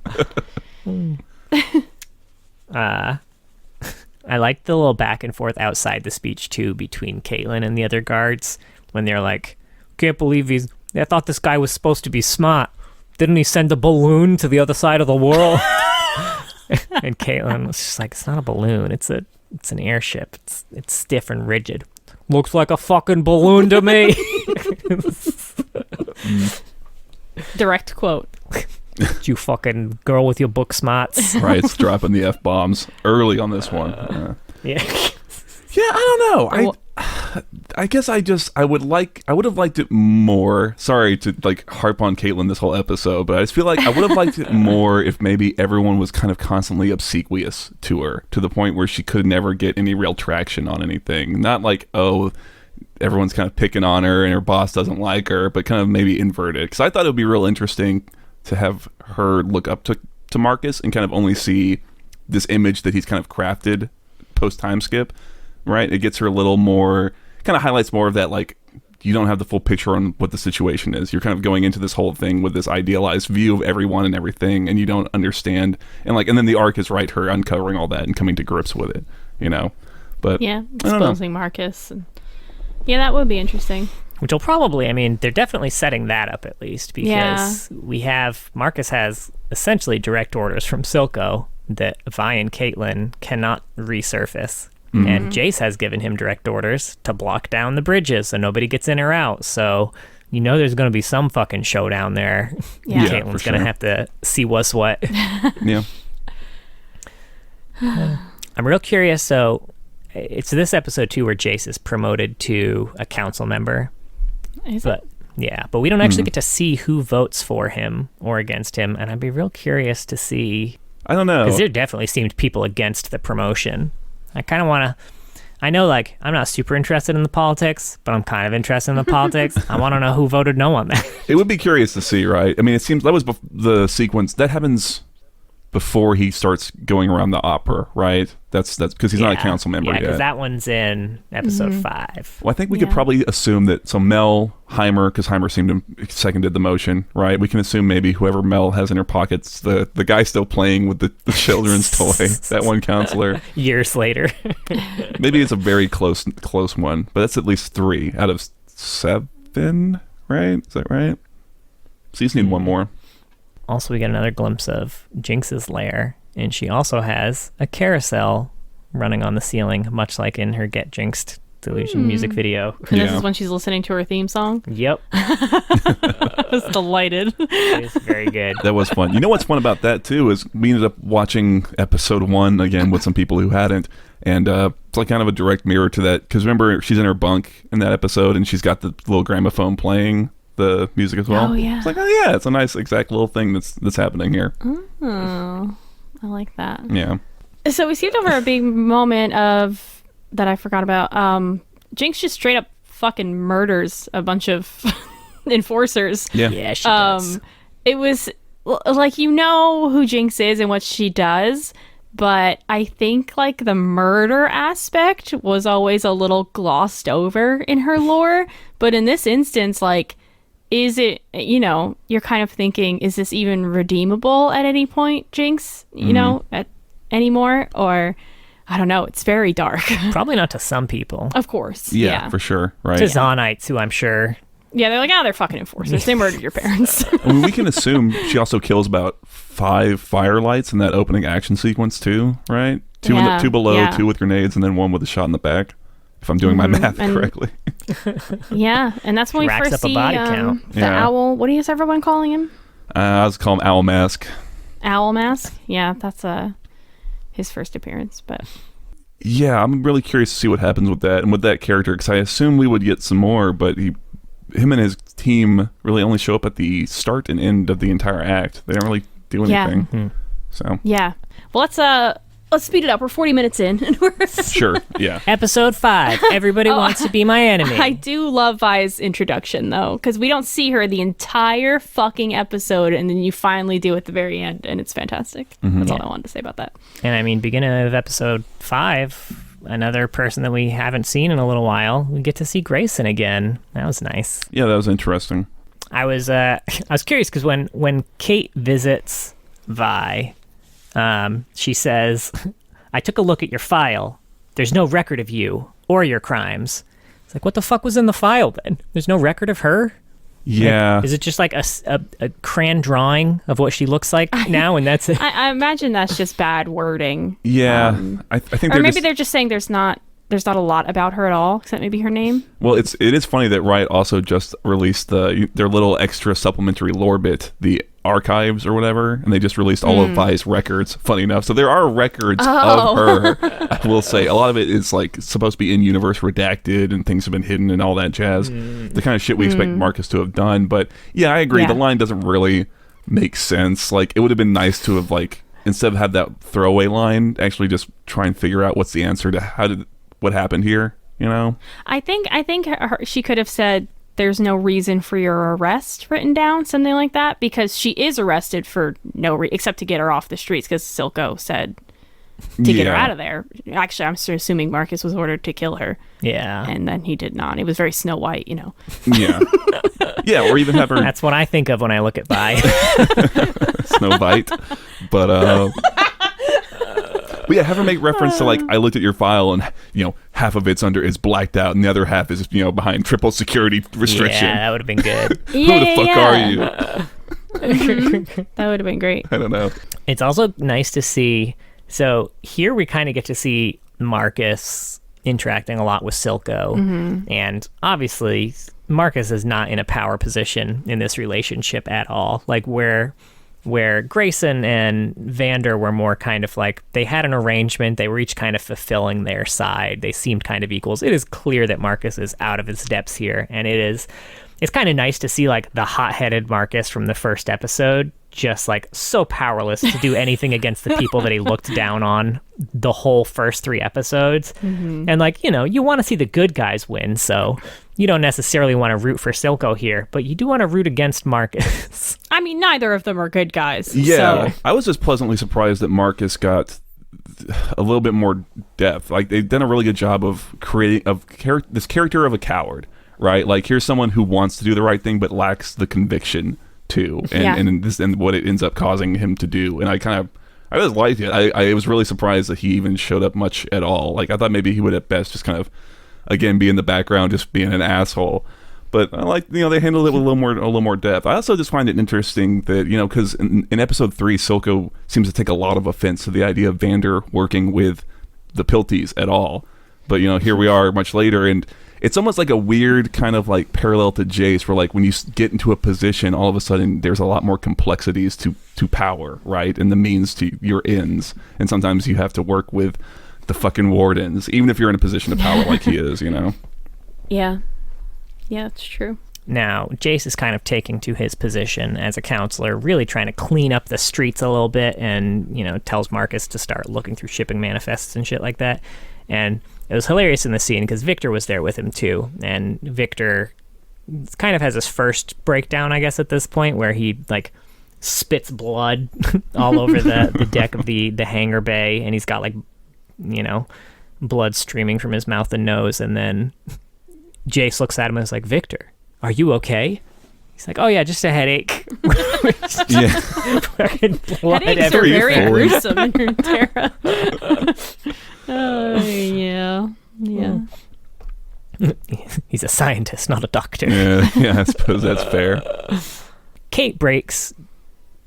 I like the little back and forth outside the speech, too, between Caitlyn and the other guards, when they're like, can't believe I thought this guy was supposed to be smart. Didn't he send a balloon to the other side of the world? And Caitlyn was just like, it's not a balloon. It's an airship. It's stiff and rigid. Looks like a fucking balloon to me. Direct quote. You fucking girl with your book smarts. Right, it's dropping the F-bombs early on this one. Yeah. Yeah, I don't know. I guess I would have liked it more. Sorry to like harp on Caitlyn this whole episode, but I just feel like I would have liked it more if maybe everyone was kind of constantly obsequious to her, to the point where she could never get any real traction on anything. Not like, oh, everyone's kind of picking on her and her boss doesn't like her, but kind of maybe inverted. Because I thought it would be real interesting to have her look up to Marcus and kind of only see this image that he's kind of crafted post time skip. Right, it gets her a little more, kind of highlights more of that, like, you don't have the full picture on what the situation is. You're kind of going into this whole thing with this idealized view of everyone and everything, and you don't understand. And then the arc is right, her uncovering all that and coming to grips with it, you know. But yeah, exposing Marcus. And, yeah, that would be interesting. Which will probably, I mean, they're definitely setting that up at least, because Marcus has essentially direct orders from Silco that Vi and Caitlyn cannot resurface. Mm-hmm. And Jace has given him direct orders to block down the bridges so nobody gets in or out. So, you know there's going to be some fucking showdown there. Yeah, Caitlyn's going to have to see what's what. Yeah. I'm real curious. So, it's this episode, too, where Jace is promoted to a council member. But we don't actually get to see who votes for him or against him. And I'd be real curious to see. I don't know. Because there definitely seemed people against the promotion. I kind of want to, I know, like, I'm not super interested in the politics, but I'm kind of interested in the politics. I want to know who voted no on that. It would be curious to see, right? I mean, it seems that was the sequence that happens before he starts going around the opera, right? That's because he's not a council member yet. Yeah, because that one's in episode 5. Well, I think we could probably assume that, so Mel, Heimer, because Heimer seemed to seconded the motion, right? We can assume maybe whoever Mel has in her pockets, the guy still playing with the children's toy, that one counselor. Years later. Maybe it's a very close one, but that's at least 3 out of 7, right? Is that right? So you just need one more. Also, we get another glimpse of Jinx's lair, and she also has a carousel running on the ceiling, much like in her Get Jinxed Delusion music video. And this is when she's listening to her theme song? Yep. I was delighted. It was very good. That was fun. You know what's fun about that, too, is we ended up watching episode 1 again with some people who hadn't, and it's like kind of a direct mirror to that, because remember, she's in her bunk in that episode, and she's got the little gramophone playing the music as well. Oh, yeah. It's like, oh, yeah, it's a nice exact little thing that's happening here. Oh, I like that. Yeah. So we skipped over a big moment of that I forgot about. Jinx just straight up fucking murders a bunch of enforcers. Yeah, she does. It was like, you know who Jinx is and what she does, but I think like the murder aspect was always a little glossed over in her lore. But in this instance, like, is it, you know, you're kind of thinking, is this even redeemable at any point, Jinx, you know, anymore? Or, I don't know, it's very dark. Probably not to some people. Of course. Yeah, for sure. Right. To Zonites, who I'm sure. Yeah, they're like, they're fucking enforcers. They murdered your parents. I mean, we can assume she also kills about 5 firelights in that opening action sequence too, right? 2 below, 2 with grenades, and then 1 with a shot in the back. If I'm doing my math correctly. Yeah, and that's when we Racks first up a see body count. the owl. What is everyone calling him? I was calling him Owl Mask. Owl Mask? Yeah, that's his first appearance. But yeah, I'm really curious to see what happens with that and with that character, because I assume we would get some more, but him and his team really only show up at the start and end of the entire act. They don't really do anything. Yeah. So yeah, well, let's speed it up. We're 40 minutes in. Sure, yeah. Episode 5. Everybody wants to be my enemy. I do love Vi's introduction, though, because we don't see her the entire fucking episode, and then you finally do at the very end, and it's fantastic. That's all I wanted to say about that. And I mean, beginning of episode 5, another person that we haven't seen in a little while, we get to see Grayson again. That was nice. Yeah, that was interesting. I was curious, because when Kate visits Vi, she says, I took a look at your file. There's no record of you or your crimes. It's like, what the fuck was in the file then? There's no record of her? Yeah. Like, is it just like a crayon drawing of what she looks like now, and that's it? I imagine that's just bad wording. Yeah. I think or maybe they're just saying there's not there's not a lot about her at all, except maybe her name. Well, it is funny that Riot also just released their little extra supplementary lore bit, the archives or whatever, and they just released all of Vi's records. Funny enough, so there are records of her. I will say a lot of it is like supposed to be in universe redacted, and things have been hidden and all that jazz. The kind of shit we expect Marcus to have done. But yeah, I agree. Yeah. The line doesn't really make sense. Like, it would have been nice to have, like, instead of have that throwaway line, actually just try and figure out what's the answer to what happened here. You know, I think she could have said, "There's no reason for your arrest," written down, something like that, because she is arrested for no except to get her off the streets, because Silco said to get her out of there. Actually, I'm assuming Marcus was ordered to kill her. Yeah. And then he did not. It was very Snow White, you know. Yeah. Yeah, or even have her... That's what I think of when I look at Vi. Snow White. But yeah, have her make reference to, like, I looked at your file and, you know, half of it's blacked out and the other half is, you know, behind triple security restriction. Yeah, that would have been good. Who the fuck are you? That would have been great. I don't know. It's also nice to see. So here we kind of get to see Marcus interacting a lot with Silco. And obviously, Marcus is not in a power position in this relationship at all. Like, where Grayson and Vander were more kind of like, they had an arrangement, they were each kind of fulfilling their side, they seemed kind of equals. It is clear that Marcus is out of his depths here, and it's kind of nice to see, like, the hot-headed Marcus from the first episode just, like, so powerless to do anything against the people that he looked down on the whole first 3 episodes. And, like, you know, you want to see the good guys win, so you don't necessarily want to root for Silco here, but you do want to root against Marcus. I mean, neither of them are good guys. Yeah, So. I was just pleasantly surprised that Marcus got a little bit more depth. Like, they've done a really good job of creating this character of a coward, right? Like, here's someone who wants to do the right thing but lacks the conviction to, and what it ends up causing him to do. And I just liked it. I was really surprised that he even showed up much at all. Like, I thought maybe he would at best just kind of, again, be in the background, just being an asshole. But I like, you know, they handled it with a little more depth. I also just find it interesting that, you know, because in episode 3, Silco seems to take a lot of offense to the idea of Vander working with the Pilties at all. But, you know, here we are much later, and it's almost like a weird kind of like parallel to Jace, where, like, when you get into a position, all of a sudden there's a lot more complexities to power, right? And the means to your ends. And sometimes you have to work with the fucking wardens, even if you're in a position of power like he is, you know? Yeah. Yeah, it's true. Now, Jace is kind of taking to his position as a counselor, really trying to clean up the streets a little bit, and, you know, tells Marcus to start looking through shipping manifests and shit like that. And it was hilarious in the scene because Viktor was there with him too, and Viktor kind of has his first breakdown, I guess, at this point, where he, like, spits blood all over the deck of the hangar bay, and he's got, like, you know, blood streaming from his mouth and nose, and then Jace looks at him and is like, "Viktor, are you okay?" He's like, "Oh yeah, just a headache." Yeah. Fucking blood Headaches are everywhere. very gruesome in Runeterra. Yeah. He's a scientist, not a doctor. Yeah, I suppose that's fair. Kate breaks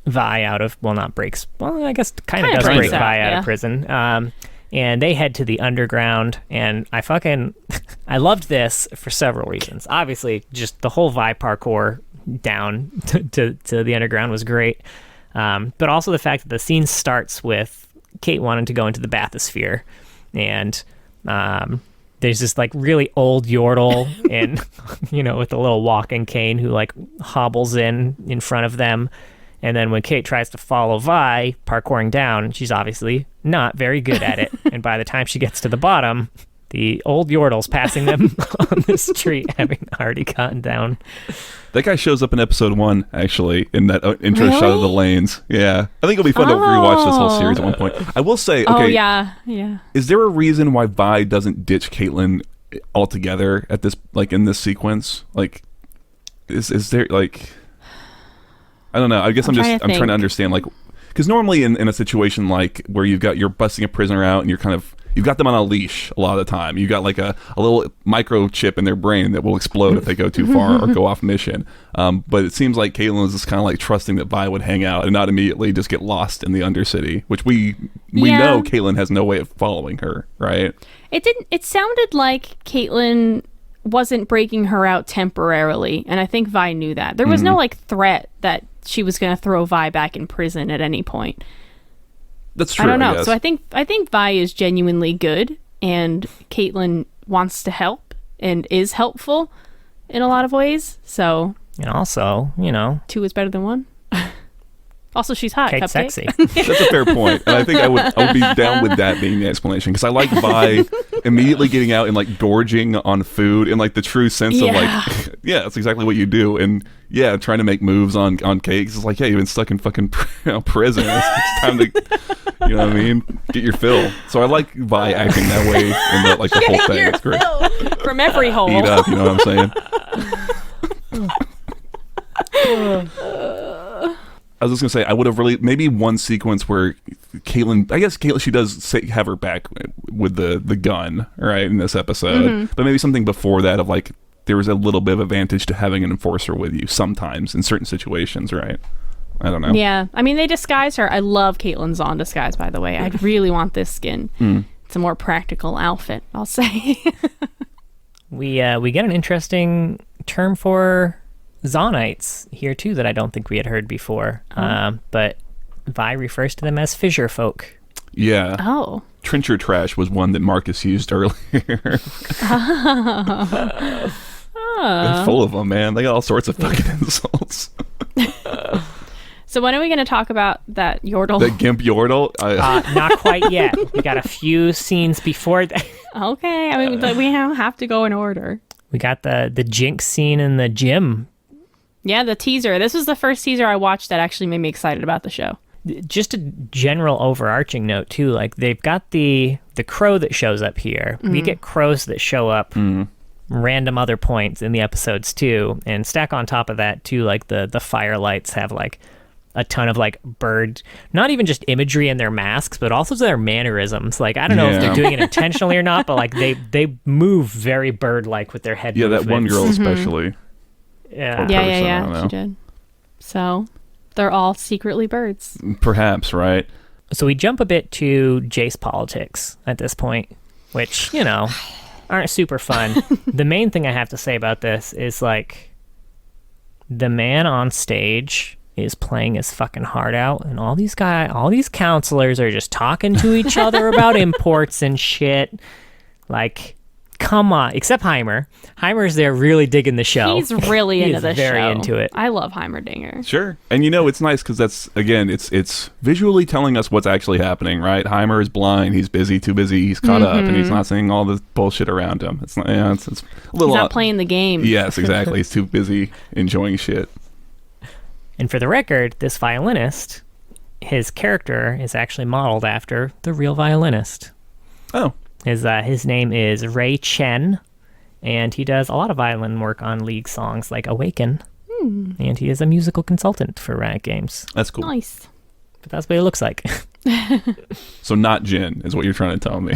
Vi out of, well, not breaks, well, I guess kind of does breaks break out, Vi out yeah. of prison. And they head to the underground, and I loved this for several reasons. Obviously, just the whole Vi parkour down to the underground was great. But also the fact that the scene starts with Kate wanting to go into the bathysphere, and there's this, like, really old Yordle and, you know, with a little walking cane who, like, hobbles in front of them. And then when Kate tries to follow Vi parkouring down, she's obviously not very good at it. And by the time she gets to the bottom, the old Yordle's passing them on the street, having already gotten down. That guy shows up in episode 1, actually, in that intro Really? shot of the lanes. Yeah. I think it'll be fun to rewatch this whole series at one point. I will say, okay, Oh, yeah. is there a reason why Vi doesn't ditch Caitlyn altogether at this, like, in this sequence? Like, is there, like, I don't know. I guess I'm trying to understand, like, because normally in a situation like where you're busting a prisoner out and you're you've got them on a leash a lot of the time. You got like a little microchip in their brain that will explode if they go too far or go off mission. But it seems like Caitlyn was just kind of like trusting that Vi would hang out and not immediately just get lost in the Undercity, which we know Caitlyn has no way of following her, right? It sounded like Caitlyn wasn't breaking her out temporarily, and I think Vi knew that. There was no like threat that she was going to throw Vi back in prison at any point. That's true. I don't know. So I think Vi is genuinely good, and Caitlyn wants to help and is helpful in a lot of ways. So, and also, 2 is better than 1. Also, she's hot. Kate's Cupcake. sexy. That's a fair point, and I think I would be down with that being the explanation, because I like Vi immediately getting out and like gorging on food in like the true sense of like, yeah, that's exactly what you do, and trying to make moves on cakes. It's like, yeah, you've been stuck in fucking prison. It's time to, you know what I mean, get your fill. So I like Vi acting that way in the whole thing. It's great. From every hole. Eat up, you know what I'm saying? I was just gonna say, I would have really maybe one sequence where Caitlyn, I guess Caitlyn, she does have her back with the gun, right, in this episode, but maybe something before that of like there was a little bit of advantage to having an enforcer with you sometimes in certain situations, right? I don't know. Yeah, I mean they disguise her. I love Caitlyn's on disguise, by the way. I really want this skin. It's a more practical outfit, I'll say. We get an interesting term for Zonites here too that I don't think we had heard before. But Vi refers to them as fissure folk. Yeah. Oh. Trencher trash was one that Marcus used earlier. They're full of them, man. They got all sorts of fucking insults. So when are we going to talk about that Yordle? The Gimp Yordle? Not quite yet. We got a few scenes before that. Okay. I mean, we have to go in order. We got the Jinx scene in the gym. Yeah, the teaser. This was the first teaser I watched that actually made me excited about the show. Just a general overarching note too, like they've got the crow that shows up here. We get crows that show up random other points in the episodes too, and stack on top of that too, like the firelights have like a ton of like bird, not even just imagery in their masks, but also their mannerisms. Like I don't know if they're doing it intentionally or not, but like they move very bird-like with their head movements. That one girl especially. Yeah, she did. So they're all secretly birds. Perhaps, right? So we jump a bit to Jace politics at this point, which, aren't super fun. The main thing I have to say about this is like the man on stage is playing his fucking heart out, and all these counselors are just talking to each other about imports and shit. Like, come on, except Heimer. Heimer's there really digging the show. He's really into the show. Very into it. I love Heimerdinger. Sure. And it's nice because that's, again, it's visually telling us what's actually happening, right? Heimer is blind. He's too busy. He's caught up, and he's not seeing all the bullshit around him. It's not, it's a little. He's not playing the game. Yes, exactly. He's too busy enjoying shit. And for the record, this violinist, his character is actually modeled after the real violinist. Oh. His name is Ray Chen, and he does a lot of violin work on League songs like Awaken, and he is a musical consultant for Riot Games. That's cool. Nice. But that's what he looks like. So not Jin is what you're trying to tell me.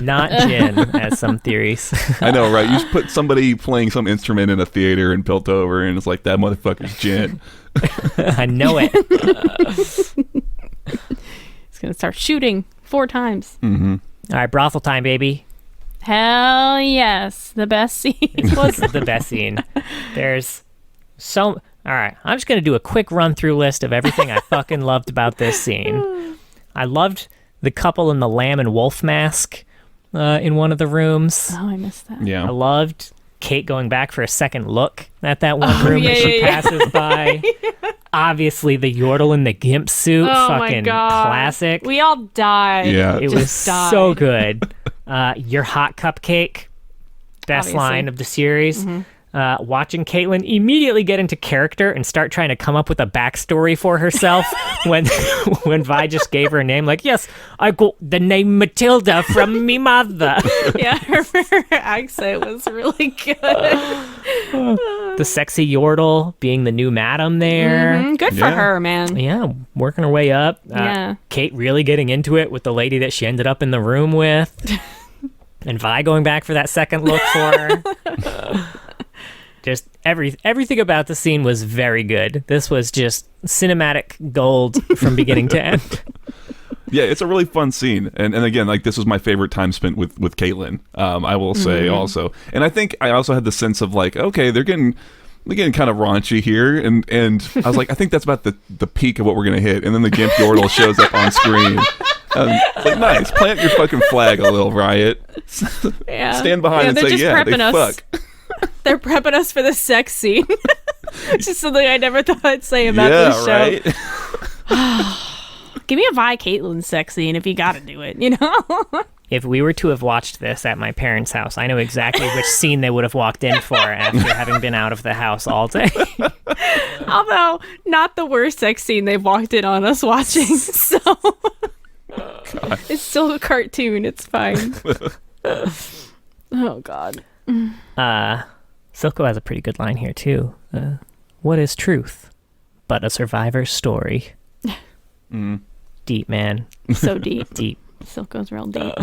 Not Jin, as some theories. I know, right? You just put somebody playing some instrument in a theater and built over, and it's like, that motherfucker's Jin. I know it. He's going to start shooting 4 times. Mm-hmm. All right, brothel time, baby. Hell yes. The best scene. What's the best scene? There's so... All right, I'm just going to do a quick run-through list of everything I fucking loved about this scene. I loved the couple in the lamb and wolf mask in one of the rooms. Oh, I missed that. Yeah. I loved Kate going back for a second look at that one room that she passes by. Obviously, the Yordle in the gimp suit, fucking classic. We all died. Yeah. It was so good. Your hot cupcake, best Obviously. line of the series. Watching Caitlyn immediately get into character and start trying to come up with a backstory for herself when Vi just gave her a name. Like, yes, I got the name Matilda from me mother. Yeah, her accent was really good. the sexy Yordle being the new madam there. Good for her, man. Yeah, working her way up. Kate really getting into it with the lady that she ended up in the room with. And Vi going back for that second look for her. Just everything about the scene was very good. This was just cinematic gold from beginning to end. Yeah, it's a really fun scene. And again, like, this was my favorite time spent with Caitlyn, I will say also. And I think I also had the sense of like, okay, they're getting kind of raunchy here. And I was like, I think that's about the peak of what we're going to hit. And then the Gimp Yordle shows up on screen. It's like, nice, plant your fucking flag a little, Riot. Stand behind and say, yeah, they fuck. They're prepping us for the sex scene. Just something I never thought I'd say about this show. Right? Give me a Vi Caitlyn sex scene if you gotta do it, you know? If we were to have watched this at my parents' house, I know exactly which scene they would have walked in for after having been out of the house all day. Although, not the worst sex scene they've walked in on us watching, so... It's still a cartoon, it's fine. Oh, God. Silco has a pretty good line here, too. What is truth but a survivor's story? Deep, man. So deep. Deep. Silco's real deep.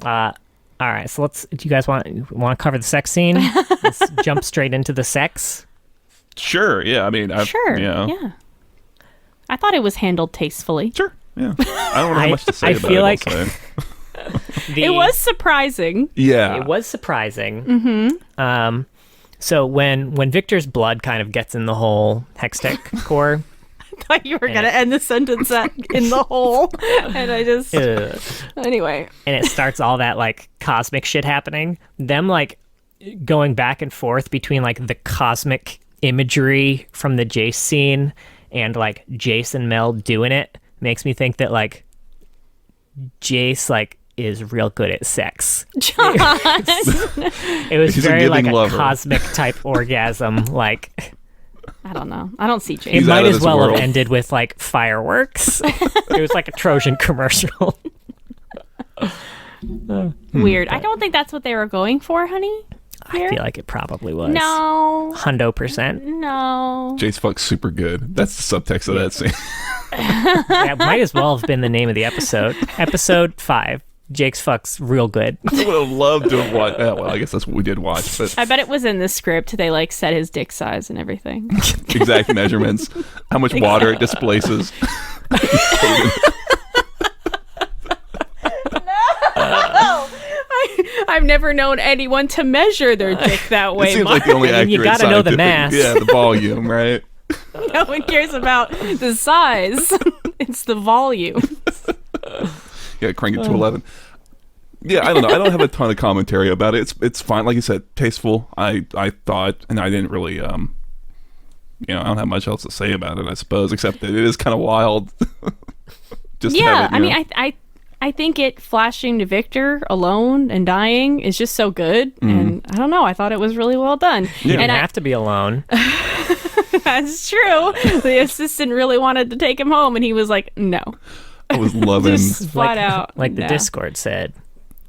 All right, so do you guys want to cover the sex scene? Let's jump straight into the sex. Sure, yeah. I mean, yeah. I thought it was handled tastefully. Sure, yeah. I don't have much to say about it. I feel like it was surprising. Yeah. It was surprising. So when Viktor's blood kind of gets in the whole Hextech core... I thought you were going to end the sentence in the hole. And I just... Anyway. And it starts all that, like, cosmic shit happening. Them, like, going back and forth between, like, the cosmic imagery from the Jace scene and, like, Jace and Mel doing it makes me think that, like, Jace, like, is real good at sex. John! It was very, like, a cosmic type orgasm, like... I don't know. I don't see Jace. It might as well have ended with, like, fireworks. It was like a Trojan commercial. Weird. I don't think that's what they were going for, honey. Here? I feel like it probably was. No. 100%. No. Jace fucks super good. That's the subtext of that scene. Yeah, it might as well have been the name of the episode. Episode 5. Jake's fucks real good. I would have loved to have watched. Well, I guess that's what we did watch. But I bet it was in the script. They like set his dick size and everything. Exact measurements, how much water it displaces. No, I've never known anyone to measure their dick that way. It seems like the only accurate. You gotta know the mass. Yeah, the volume, right? No one cares about the size. It's the volume. Yeah, crank it to 11. Yeah, I don't know. I don't have a ton of commentary about it. It's fine. Like you said, tasteful. I thought, and I didn't really, I don't have much else to say about it, I suppose, except that it is kind of wild. Just yeah, I mean, I think it flashing to Viktor alone and dying is just so good. And I don't know. I thought it was really well done. You didn't have to be alone. That's true. The assistant really wanted to take him home, and he was like, no. I was loving just flat out. Like the Discord said,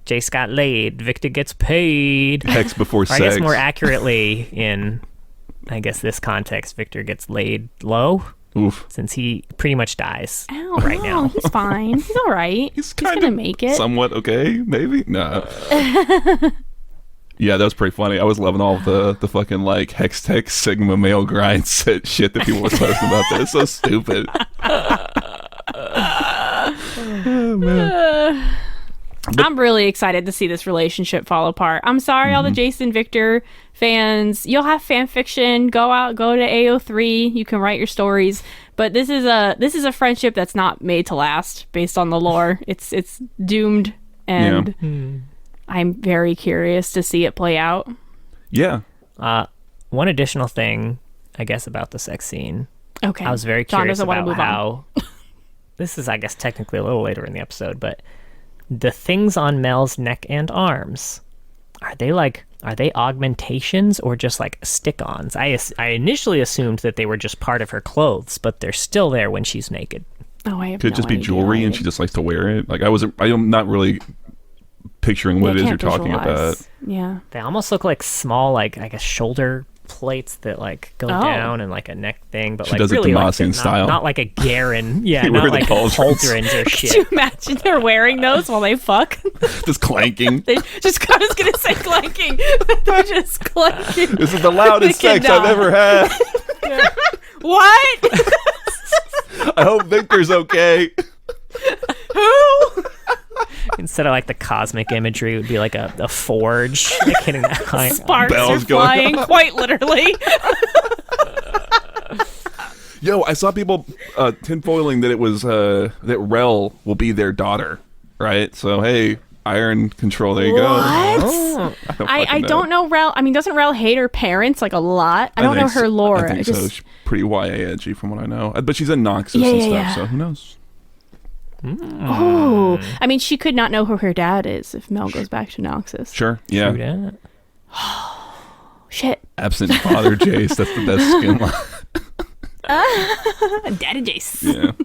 Jace got laid, Viktor gets paid. Hex before sex. I guess more accurately in, I guess, this context, Viktor gets laid low. Oof. Since he pretty much dies right now. He's fine. He's all right. He's going to make it. Somewhat okay, maybe? No. Yeah, that was pretty funny. I was loving all the fucking, like, Hextech Sigma male grind set shit that people were posting about that. It's so stupid. Oh, man. I'm really excited to see this relationship fall apart. I'm sorry, all the Jason Viktor fans. You'll have fan fiction. Go to AO3. You can write your stories. But this is a friendship that's not made to last based on the lore. It's doomed, and I'm very curious to see it play out. Yeah. One additional thing, I guess, about the sex scene. Okay. I was very curious about how. On. This is, I guess, technically a little later in the episode, but the things on Mel's neck and arms, are they augmentations or just like stick-ons? I initially assumed that they were just part of her clothes, but they're still there when she's naked. Oh, I have Could no just be idea. jewelry and she just likes to wear it. Like I'm not really picturing what it is you're talking about. Yeah. They almost look like small, like, I guess, shoulder plates that like go down and like a neck thing, but She like does it really Demacian like style. not like a Garen. Yeah, You not wear the like cauldrons. or Could shit. you imagine they're wearing those while they fuck? Just clanking. They just, I was gonna say clanking. They're just clanking. This is the loudest They sex I've cannot. ever had. What? I hope Victor's okay. Who? Instead of like the cosmic imagery, it would be like a forge, like hitting that high. Sparks Bells are going flying, quite literally. Yo, I saw people tinfoiling that it was that Rel will be their daughter, right? So hey, Iron Control, there you go. What? Oh. I don't know Rel. I mean, doesn't Rel hate her parents like a lot? I don't know her lore. I think so. She's pretty YA edgy from what I know. But she's in Noxus and stuff, so who knows? Oh, I mean, she could not know who her dad is if Mel goes back to Noxus. Sure, yeah. True that. Shit. Absent father Jace, that's the best skin line. Daddy Jace.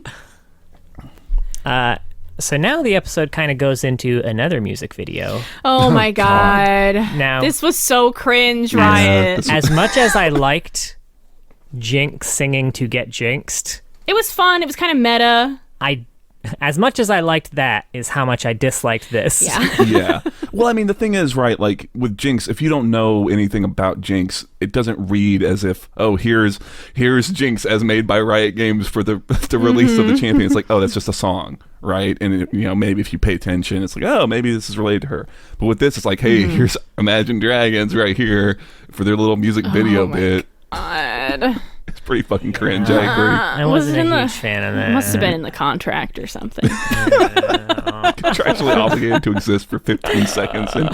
Yeah. So now the episode kind of goes into another music video. Oh my god. Now This was so cringe, Yeah, Riot. this- as much as I liked Jinx singing to get jinxed, It was fun. It was kind of meta. as much as I liked that is how much I disliked this. Yeah. Yeah. Well, I mean, the thing is, right, like with Jinx, if you don't know anything about Jinx, it doesn't read as if, oh, here's Jinx as made by Riot Games for the release of the champion. It's like, oh, that's just a song, right? And it, maybe if you pay attention, it's like, oh, maybe this is related to her. But with this, it's like, hey, here's Imagine Dragons right here for their little music video bit. God. It's pretty fucking cringe. I agree. I Was wasn't it in a the- huge fan of that. It must have been in the contract or something. Contractually obligated to exist for 15 seconds. And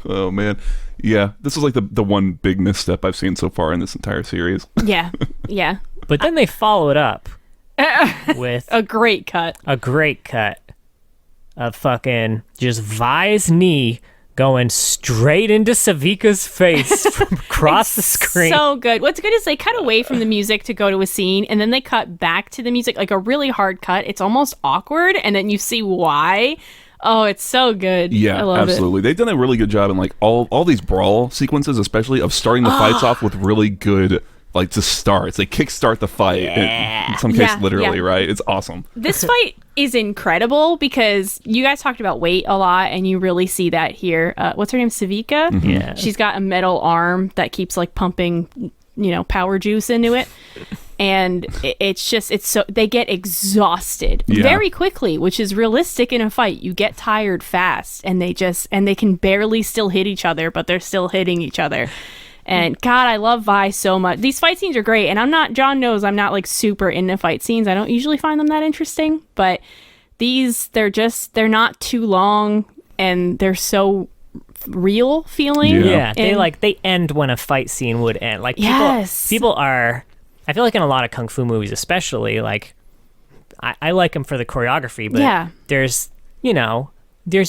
oh man, yeah, this is like the one big misstep I've seen so far in this entire series. Yeah. Yeah. But then they followed up with A great cut. a great cut of fucking just Vi's knee going straight into Savika's face from across the screen. So good. What's good is they cut away from the music to go to a scene, and then they cut back to the music, like a really hard cut. It's almost awkward, and then you see why. Oh, it's so good. Yeah, I love absolutely. They've done a really good job in like all these brawl sequences, especially of starting the fights off with really good like just starts. They kickstart the fight. In some cases, Yeah, literally, yeah. right? It's awesome. This fight is incredible because you guys talked about weight a lot, and you really see that here. What's her name? Savika? Mm-hmm. Yeah. She's got a metal arm that keeps like pumping, power juice into it. And it's so they get exhausted Yeah. very quickly, which is realistic in a fight. You get tired fast, and they can barely still hit each other, but they're still hitting each other. And God, I love Vi so much. These fight scenes are great, and John knows I'm not like super into fight scenes. I don't usually find them that interesting, but they're not too long, and they're so real feeling. Yeah. Yeah, they end when a fight scene would end. Like people are. I feel like in a lot of kung fu movies, especially, like I like them for the choreography, but Yeah. there's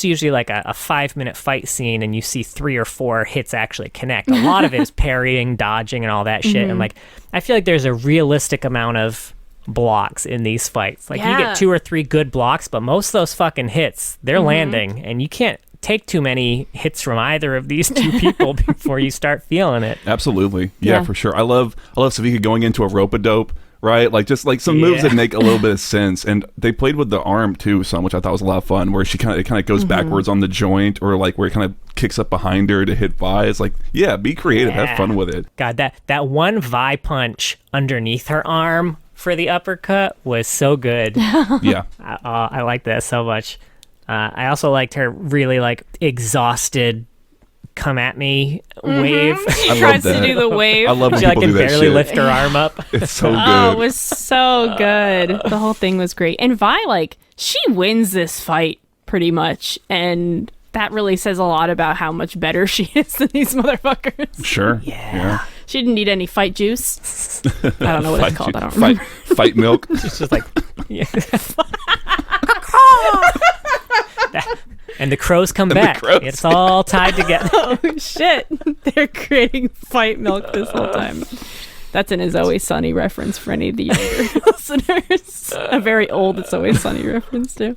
usually like a 5-minute fight scene, and you see 3 or 4 hits actually connect. A lot of it is parrying, dodging, and all that shit. And like I feel like there's a realistic amount of blocks in these fights. Like you get 2 or 3 good blocks, but most of those fucking hits, they're landing, and you can't take too many hits from either of these two people before you start feeling it. Absolutely. Yeah, Yeah. for sure. I love Savika going into a rope-a-dope, right? Like just like some moves Yeah. that make a little bit of sense. And they played with the arm too some, which I thought was a lot of fun, where it kind of goes backwards on the joint, or like where it kind of kicks up behind her to hit Vi. It's like, yeah, be creative, have fun with it. God, that one Vi punch underneath her arm for the uppercut was so good. Yeah. I like that so much. I also liked her really like exhausted come at me wave. She I love tries to that. do the wave. I love when She like people can do that barely shit. lift her arm up. It's so good. Oh, it was so good. The whole thing was great. And Vi, like, she wins this fight pretty much. And that really says a lot about how much better she is than these motherfuckers. Sure. Yeah. She didn't need any fight juice. I don't know what it's called. I don't remember. Fight milk. She's just like, yeah. And the crows come back. crows. It's all tied together. Oh, shit. They're creating fight milk this whole time. That's an It's Always Sunny reference for any of the younger listeners. A very old It's Always Sunny reference, too.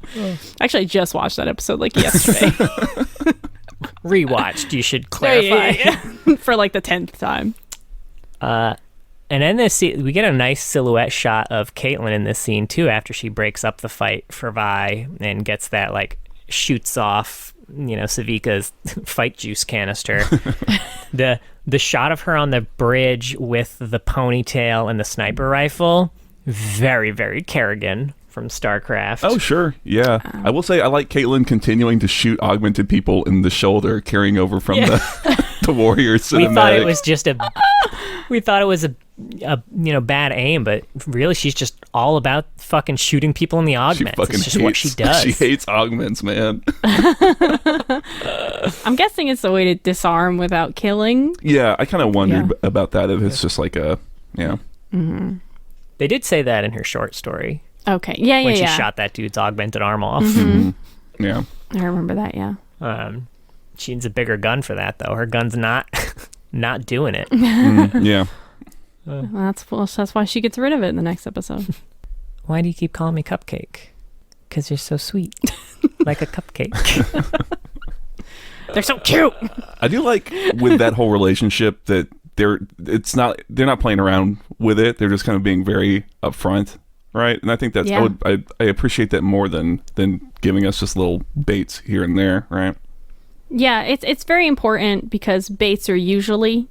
Actually, I just watched that episode like yesterday. Rewatched, you should Yeah, yeah, clarify. yeah. for like the 10th time. And in this scene, we get a nice silhouette shot of Caitlyn in this scene too, after she breaks up the fight for Vi and gets that, like, shoots off, Savika's fight juice canister. The shot of her on the bridge with the ponytail and the sniper rifle, very, very Kerrigan from StarCraft. Oh, sure. Yeah. I will say I like Caitlyn continuing to shoot augmented people in the shoulder, carrying over from the Warrior cinematic. We thought it was a bad aim, but really she's just all about fucking shooting people in the augments. It's just what she does. She hates augments, man. I'm guessing it's a way to disarm without killing. Yeah, I kind of wondered about that. If it's just like a, Mm-hmm. They did say that in her short story. Okay. Yeah. When she shot that dude's augmented arm off. Mm-hmm. Yeah. I remember that. Yeah. She needs a bigger gun for that, though. Her gun's not doing it. Yeah. Well, that's why she gets rid of it in the next episode. Why do you keep calling me Cupcake? Because you're so sweet. Like a cupcake. They're so cute. I do like with that whole relationship that they're not playing around with it. They're just kind of being very upfront, right? And I think that's I appreciate that more than giving us just little baits here and there, right? Yeah, it's very important because baits are usually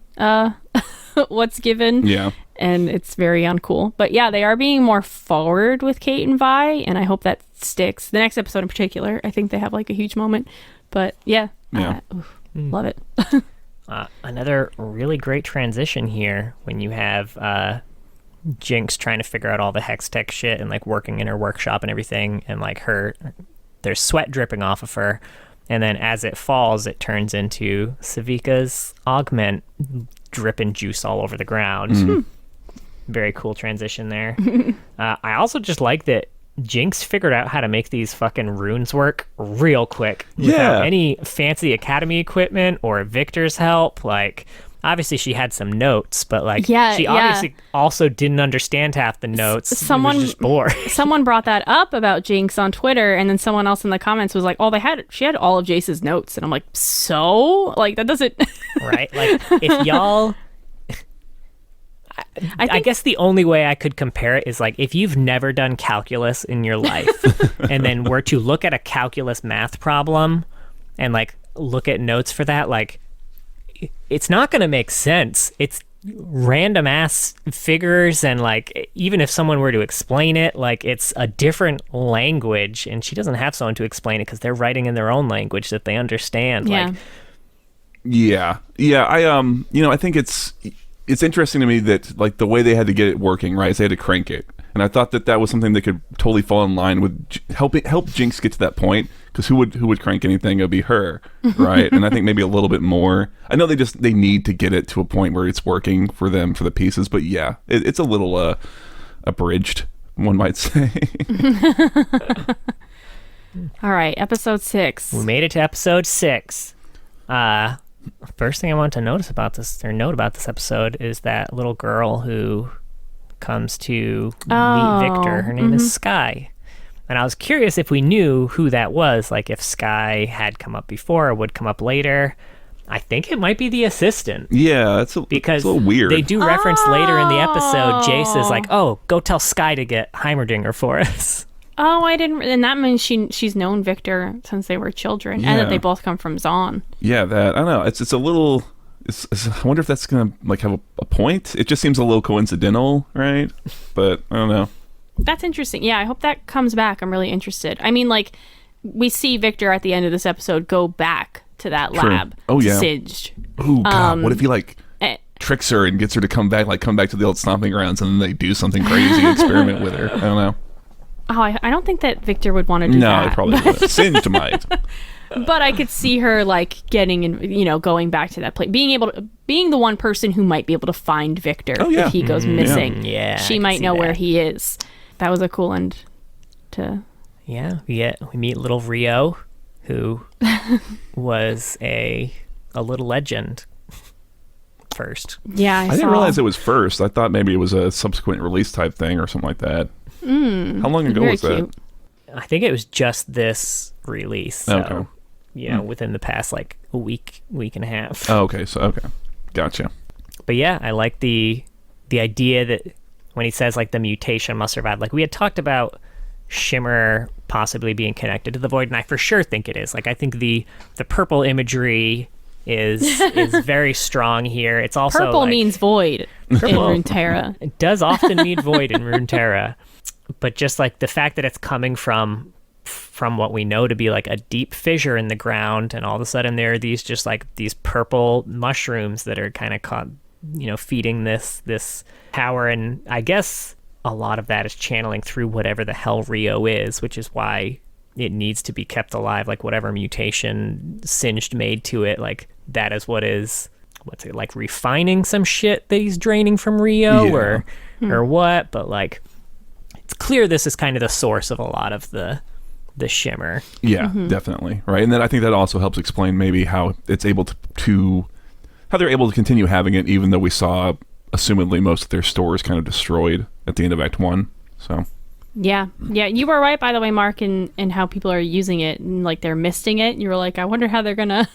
what's given. Yeah. And it's very uncool. But yeah, they are being more forward with Kate and Vi, and I hope that sticks. The next episode in particular, I think they have like a huge moment. But yeah. Love it. Another really great transition here when you have Jinx trying to figure out all the hex tech shit and like working in her workshop and everything, and like there's sweat dripping off of her, and then as it falls it turns into Savika's augment dripping juice all over the ground. Very cool transition there. I also just like that Jinx figured out how to make these fucking runes work real quick without any fancy academy equipment or Viktor's help. Like, obviously she had some notes, but like she obviously also didn't understand half the notes. Someone was just bored. Someone brought that up about Jinx on Twitter, and then someone else in the comments was like, she had all of Jace's notes, and I'm like, so? Like, that doesn't right? Like, if y'all I guess the only way I could compare it is like if you've never done calculus in your life and then were to look at a calculus math problem and like look at notes for that, like it's not going to make sense. It's random ass figures, and like even if someone were to explain it, like it's a different language, and she doesn't have someone to explain it because they're writing in their own language that they understand. I think it's interesting to me that like the way they had to get it working, right, is they had to crank it, and I thought that was something that could totally fall in line with help Jinx get to that point, because who would crank anything? It would be her, right? And I think maybe a little bit more. I know they need to get it to a point where it's working for them for the pieces, but yeah, it's a little abridged, one might say. All right, episode 6. We made it to episode 6. First thing I want to note about this episode is that little girl who comes to meet Viktor. Her name is Sky. And I was curious if we knew who that was, like if Sky had come up before or would come up later. I think it might be the assistant. Yeah, it's a little weird. They do reference later in the episode, Jace is like, oh, go tell Sky to get Heimerdinger for us. Oh, I didn't. And that means she's known Viktor since they were children, and that they both come from Zaun. Yeah, that I don't know. It's a little. I wonder if that's gonna like have a point. It just seems a little coincidental, right? But I don't know. That's interesting. Yeah, I hope that comes back. I'm really interested. I mean, like we see Viktor at the end of this episode go back to that lab. Oh yeah, Singed. Oh god, what if he like tricks her and gets her to come back to the old stomping grounds, and then they do something crazy, experiment with her? I don't know. Oh, I don't think that Viktor would want to do that. No, he probably wouldn't. Singed might. But I could see her like getting in, going back to that place, being the one person who might be able to find Viktor if he goes missing. Yeah, she might know where he is. That was a cool end to. Yeah, we meet little Rio, who was a little legend first. Yeah, I didn't realize it was first. I thought maybe it was a subsequent release type thing or something like that. How long ago was that? I think it was just this release. So, within the past like a week and a half. Oh, okay. So, okay. Gotcha. But yeah, I like the idea that when he says like the mutation must survive, like we had talked about Shimmer possibly being connected to the Void, and I for sure think it is. Like I think the purple imagery is very strong here. It's also Purple like, means void in Runeterra. it does often mean void in Runeterra, but just like the fact that it's coming from what we know to be like a deep fissure in the ground, and all of a sudden there are these just like these purple mushrooms that are kind of caught, feeding this power, and I guess a lot of that is channeling through whatever the hell Rio is, which is why it needs to be kept alive. Like whatever mutation Singed made to it, like that is what's it, like refining some shit that he's draining from Rio or what, but like it's clear this is kind of the source of a lot of the shimmer. Yeah, definitely. Right. And then I think that also helps explain maybe how it's able to how they're able to continue having it, even though we saw assumedly most of their stores kind of destroyed at the end of Act 1. So Yeah, you were right, by the way, Mark, in how people are using it, and like they're misting it. You were like, I wonder how they're gonna,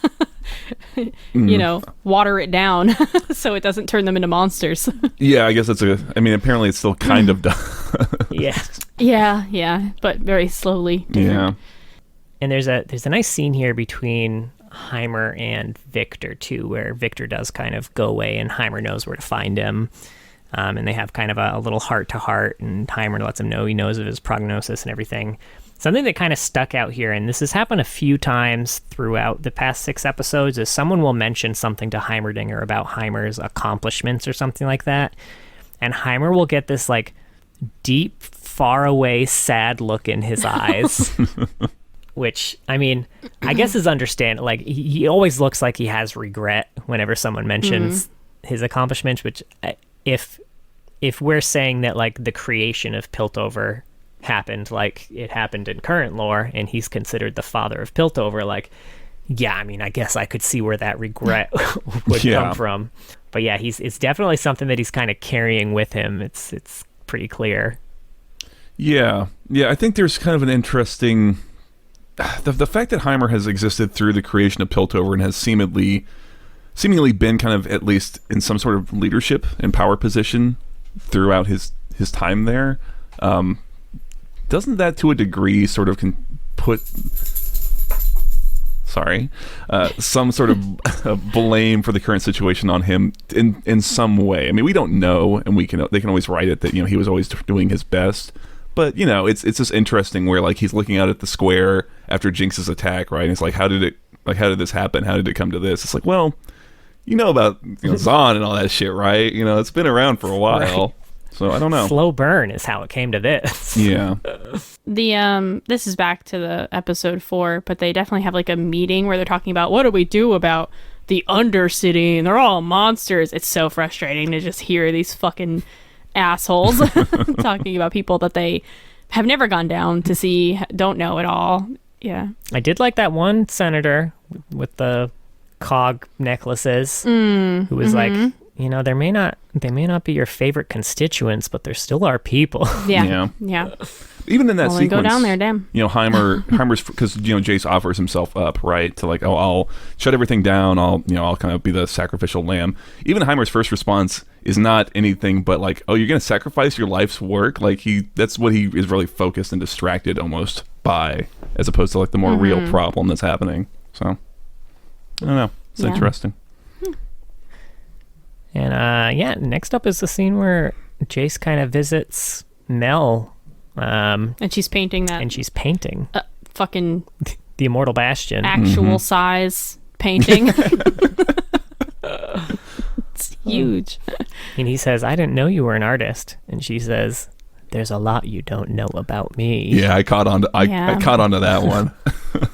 water it down so it doesn't turn them into monsters. Yeah, I guess apparently it's still kind of done. Yeah, but very slowly. Yeah. And there's a nice scene here between Heimer and Viktor too, where Viktor does kind of go away and Heimer knows where to find him. And they have kind of a little heart-to-heart, and Heimer lets him know he knows of his prognosis and everything. Something that kind of stuck out here, and this has happened a few times throughout the past 6 episodes, is someone will mention something to Heimerdinger about Heimer's accomplishments or something like that, and Heimer will get this like deep, far-away, sad look in his eyes. Which, I mean, I guess is understandable. Like, he always looks like he has regret whenever someone mentions his accomplishments, which... If we're saying that like the creation of Piltover happened like it happened in current lore, and he's considered the father of Piltover, like, yeah, I mean, I guess I could see where that regret would come from. But yeah, it's definitely something that he's kind of carrying with him. It's pretty clear. Yeah, I think there's kind of an interesting the fact that Heimer has existed through the creation of Piltover and has seemingly been kind of at least in some sort of leadership and power position throughout his time there. Doesn't that to a degree sort of put some sort of blame for the current situation on him in some way? I mean, we don't know, and they can always write it that he was always doing his best. But it's just interesting where like he's looking out at the square after Jinx's attack, right? And it's like, how did this happen? How did it come to this? It's like, well, about Zahn and all that shit, right? It's been around for a while. Right. So I don't know. Slow burn is how it came to this. Yeah. This is back to the episode 4, but they definitely have like a meeting where they're talking about what do we do about the Undercity, and they're all monsters. It's so frustrating to just hear these fucking assholes talking about people that they have never gone down to see, don't know at all. Yeah. I did like that one senator with the cog necklaces who was like, they may not be your favorite constituents, but they're still our people. Yeah. Even in that sequence, go down there, damn. Heimer's, because Jace offers himself up, right, to like, I'll shut everything down. I'll kind of be the sacrificial lamb. Even Heimer's first response is not anything but like, oh, you're gonna sacrifice your life's work. Like that's what he is really focused and distracted almost by, as opposed to like the more real problem that's happening. So I don't know. It's interesting. And next up is the scene where Jace kind of visits Mel. And she's painting that. Fucking the Immortal Bastion. Actual size painting. It's huge. And he says, I didn't know you were an artist. And she says, there's a lot you don't know about me. Yeah, I caught on to that one.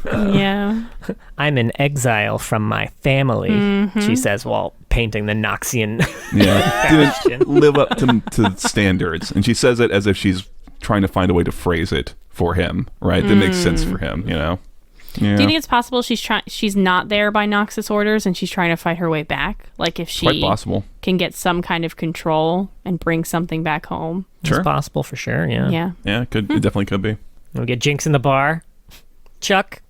Yeah. I'm in exile from my family, she says, while painting the Noxian. Yeah, didn't live up to standards. And she says it as if she's trying to find a way to phrase it for him, right? That makes sense for him, Yeah. Do you think it's possible she's not there by Noxus orders and she's trying to fight her way back? Like if she quite possible can get some kind of control and bring something back home? Sure. It's possible for sure, yeah. Yeah, it could. It definitely could be. We get Jinx in the bar. Chuck.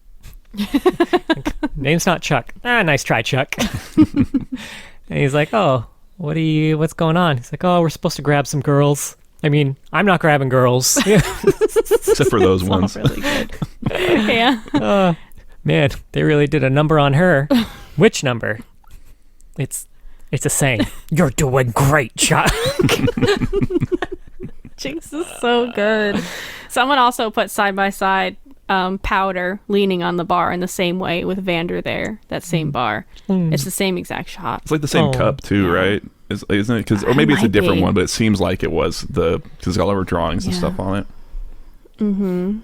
Name's not Chuck. Nice try, Chuck. And he's like, oh, what's going on? He's like, oh, we're supposed to grab some girls. I mean, I'm not grabbing girls. Except for those ones. Really good. Yeah. Man, they really did a number on her. Which number? It's a saying. You're doing great, Chuck. Jinx is so good. Someone also put side by side Powder leaning on the bar in the same way with Vander there. That same bar. It's the same exact shot. It's like the same cup too, right? Isn't it? Or maybe it's a different one, but it seems like it was because it's got all her drawings and stuff on it. Mm-hmm.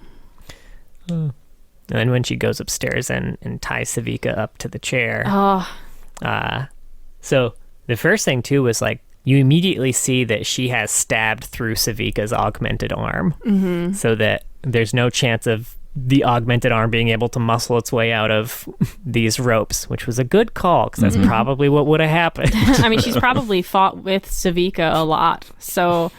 And then when she goes upstairs and ties Savika up to the chair. So the first thing too was like you immediately see that she has stabbed through Savika's augmented arm, so that there's no chance of the augmented arm being able to muscle its way out of these ropes, which was a good call because that's probably what would have happened. I mean, she's probably fought with Savika a lot, so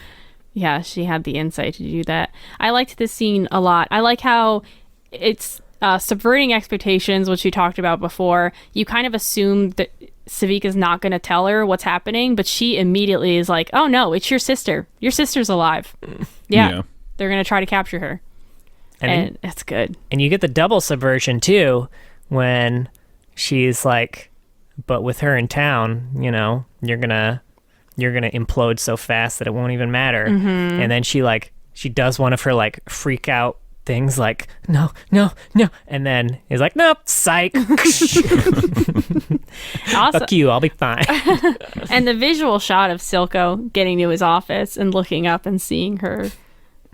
yeah, she had the insight to do that. I liked this scene a lot. I like how it's subverting expectations, which you talked about before. You kind of assume that Savika's not going to tell her what's happening, but she immediately is like, oh no, it's your sister. Your sister's alive. Yeah. They're going to try to capture her. And it's good. And you get the double subversion too when she's like, but with her in town, you know, you're gonna implode so fast that it won't even matter. And then she does one of her like freak out things like no, and then is like, nope, psych. Awesome. Fuck you, I'll be fine. And the visual shot of Silco getting to his office and looking up and seeing her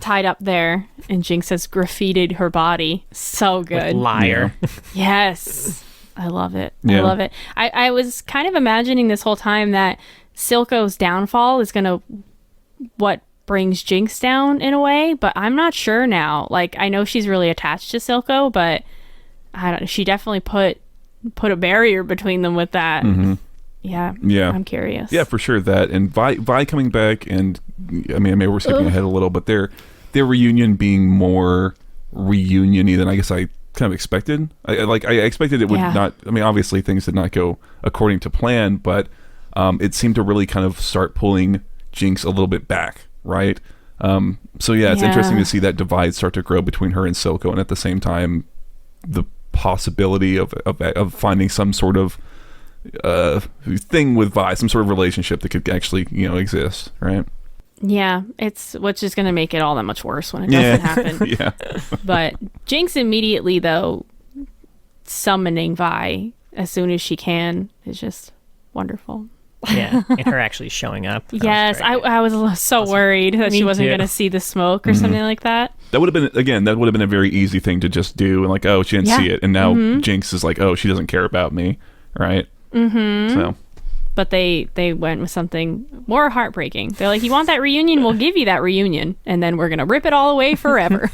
tied up there, and Jinx has graffitied her body. So good. With liar. Yes. I love it. I love it. I was kind of imagining this whole time that Silco's downfall is gonna what brings Jinx down in a way, but I'm not sure now. Like, I know she's really attached to Silco, but she definitely put a barrier between them with that. Yeah. I'm curious. Yeah, for sure that. And Vi coming back, and I mean, maybe we're skipping ahead a little, but their reunion being more reunion-y than I guess I kind of expected. I expected it would not. I mean, obviously things did not go according to plan, but it seemed to really kind of start pulling Jinx a little bit back, right? So it's interesting to see that divide start to grow between her and Silco, and at the same time, the possibility of finding some sort of thing with Vi, some sort of relationship that could actually exist, right? Yeah, which is going to make it all that much worse when it doesn't happen. But Jinx immediately, though, summoning Vi as soon as she can is just wonderful. Yeah, and her actually showing up. Yes, I was so worried that she wasn't going to see the smoke or something like that. That would have been a very easy thing to just do, and like, oh, she didn't see it, and now Jinx is like, oh, she doesn't care about me, right? So. But they went with something more heartbreaking. They're like, you want that reunion? We'll give you that reunion, and then we're going to rip it all away forever.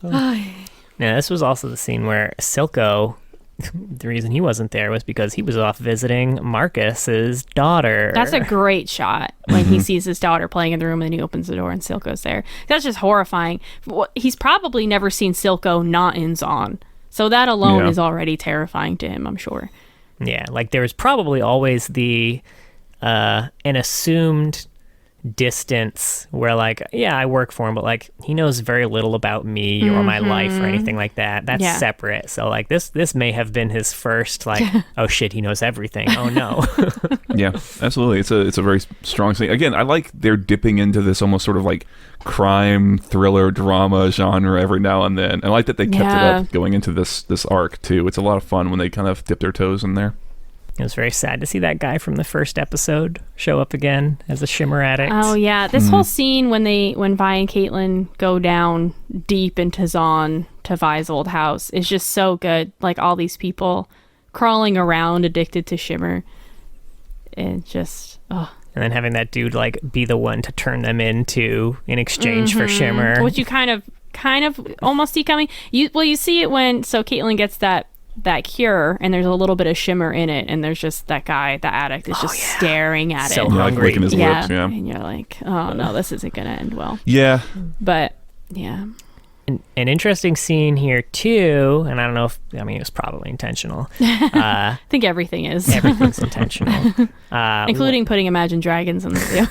Yeah, this was also the scene where Silco, the reason he wasn't there was because he was off visiting Marcus's daughter. That's a great shot when he sees his daughter playing in the room and then he opens the door and Silco's there. That's just horrifying. He's probably never seen Silco not in Zon. So that alone is already terrifying to him, I'm sure. Yeah, like there was probably always an assumed distance where like, yeah, I work for him, but like he knows very little about me or my life or anything like that. That's separate. So like this may have been his first like, oh shit, he knows everything. Oh no. Yeah, absolutely. It's a very strong thing. Again, I like they're dipping into this almost sort of like crime thriller drama genre every now and then. I like that they kept it up going into this arc too. It's a lot of fun when they kind of dip their toes in there. It was very sad to see that guy from the first episode show up again as a shimmer addict. Oh yeah, this whole scene when Vi and Caitlyn go down deep into Zon to Vi's old house is just so good. Like all these people crawling around addicted to shimmer. And just and then having that dude like be the one to turn them into in exchange for shimmer, which you kind of almost see coming. You see it when Caitlyn gets that cure and there's a little bit of shimmer in it and there's just that guy, the addict is just staring at so it. Hungry. Licking his lips, and you're like, oh no, this isn't gonna end well. Yeah. But yeah. An interesting scene here too, and I don't know if it was probably intentional. I think everything is. Everything's intentional, including putting Imagine Dragons in the video.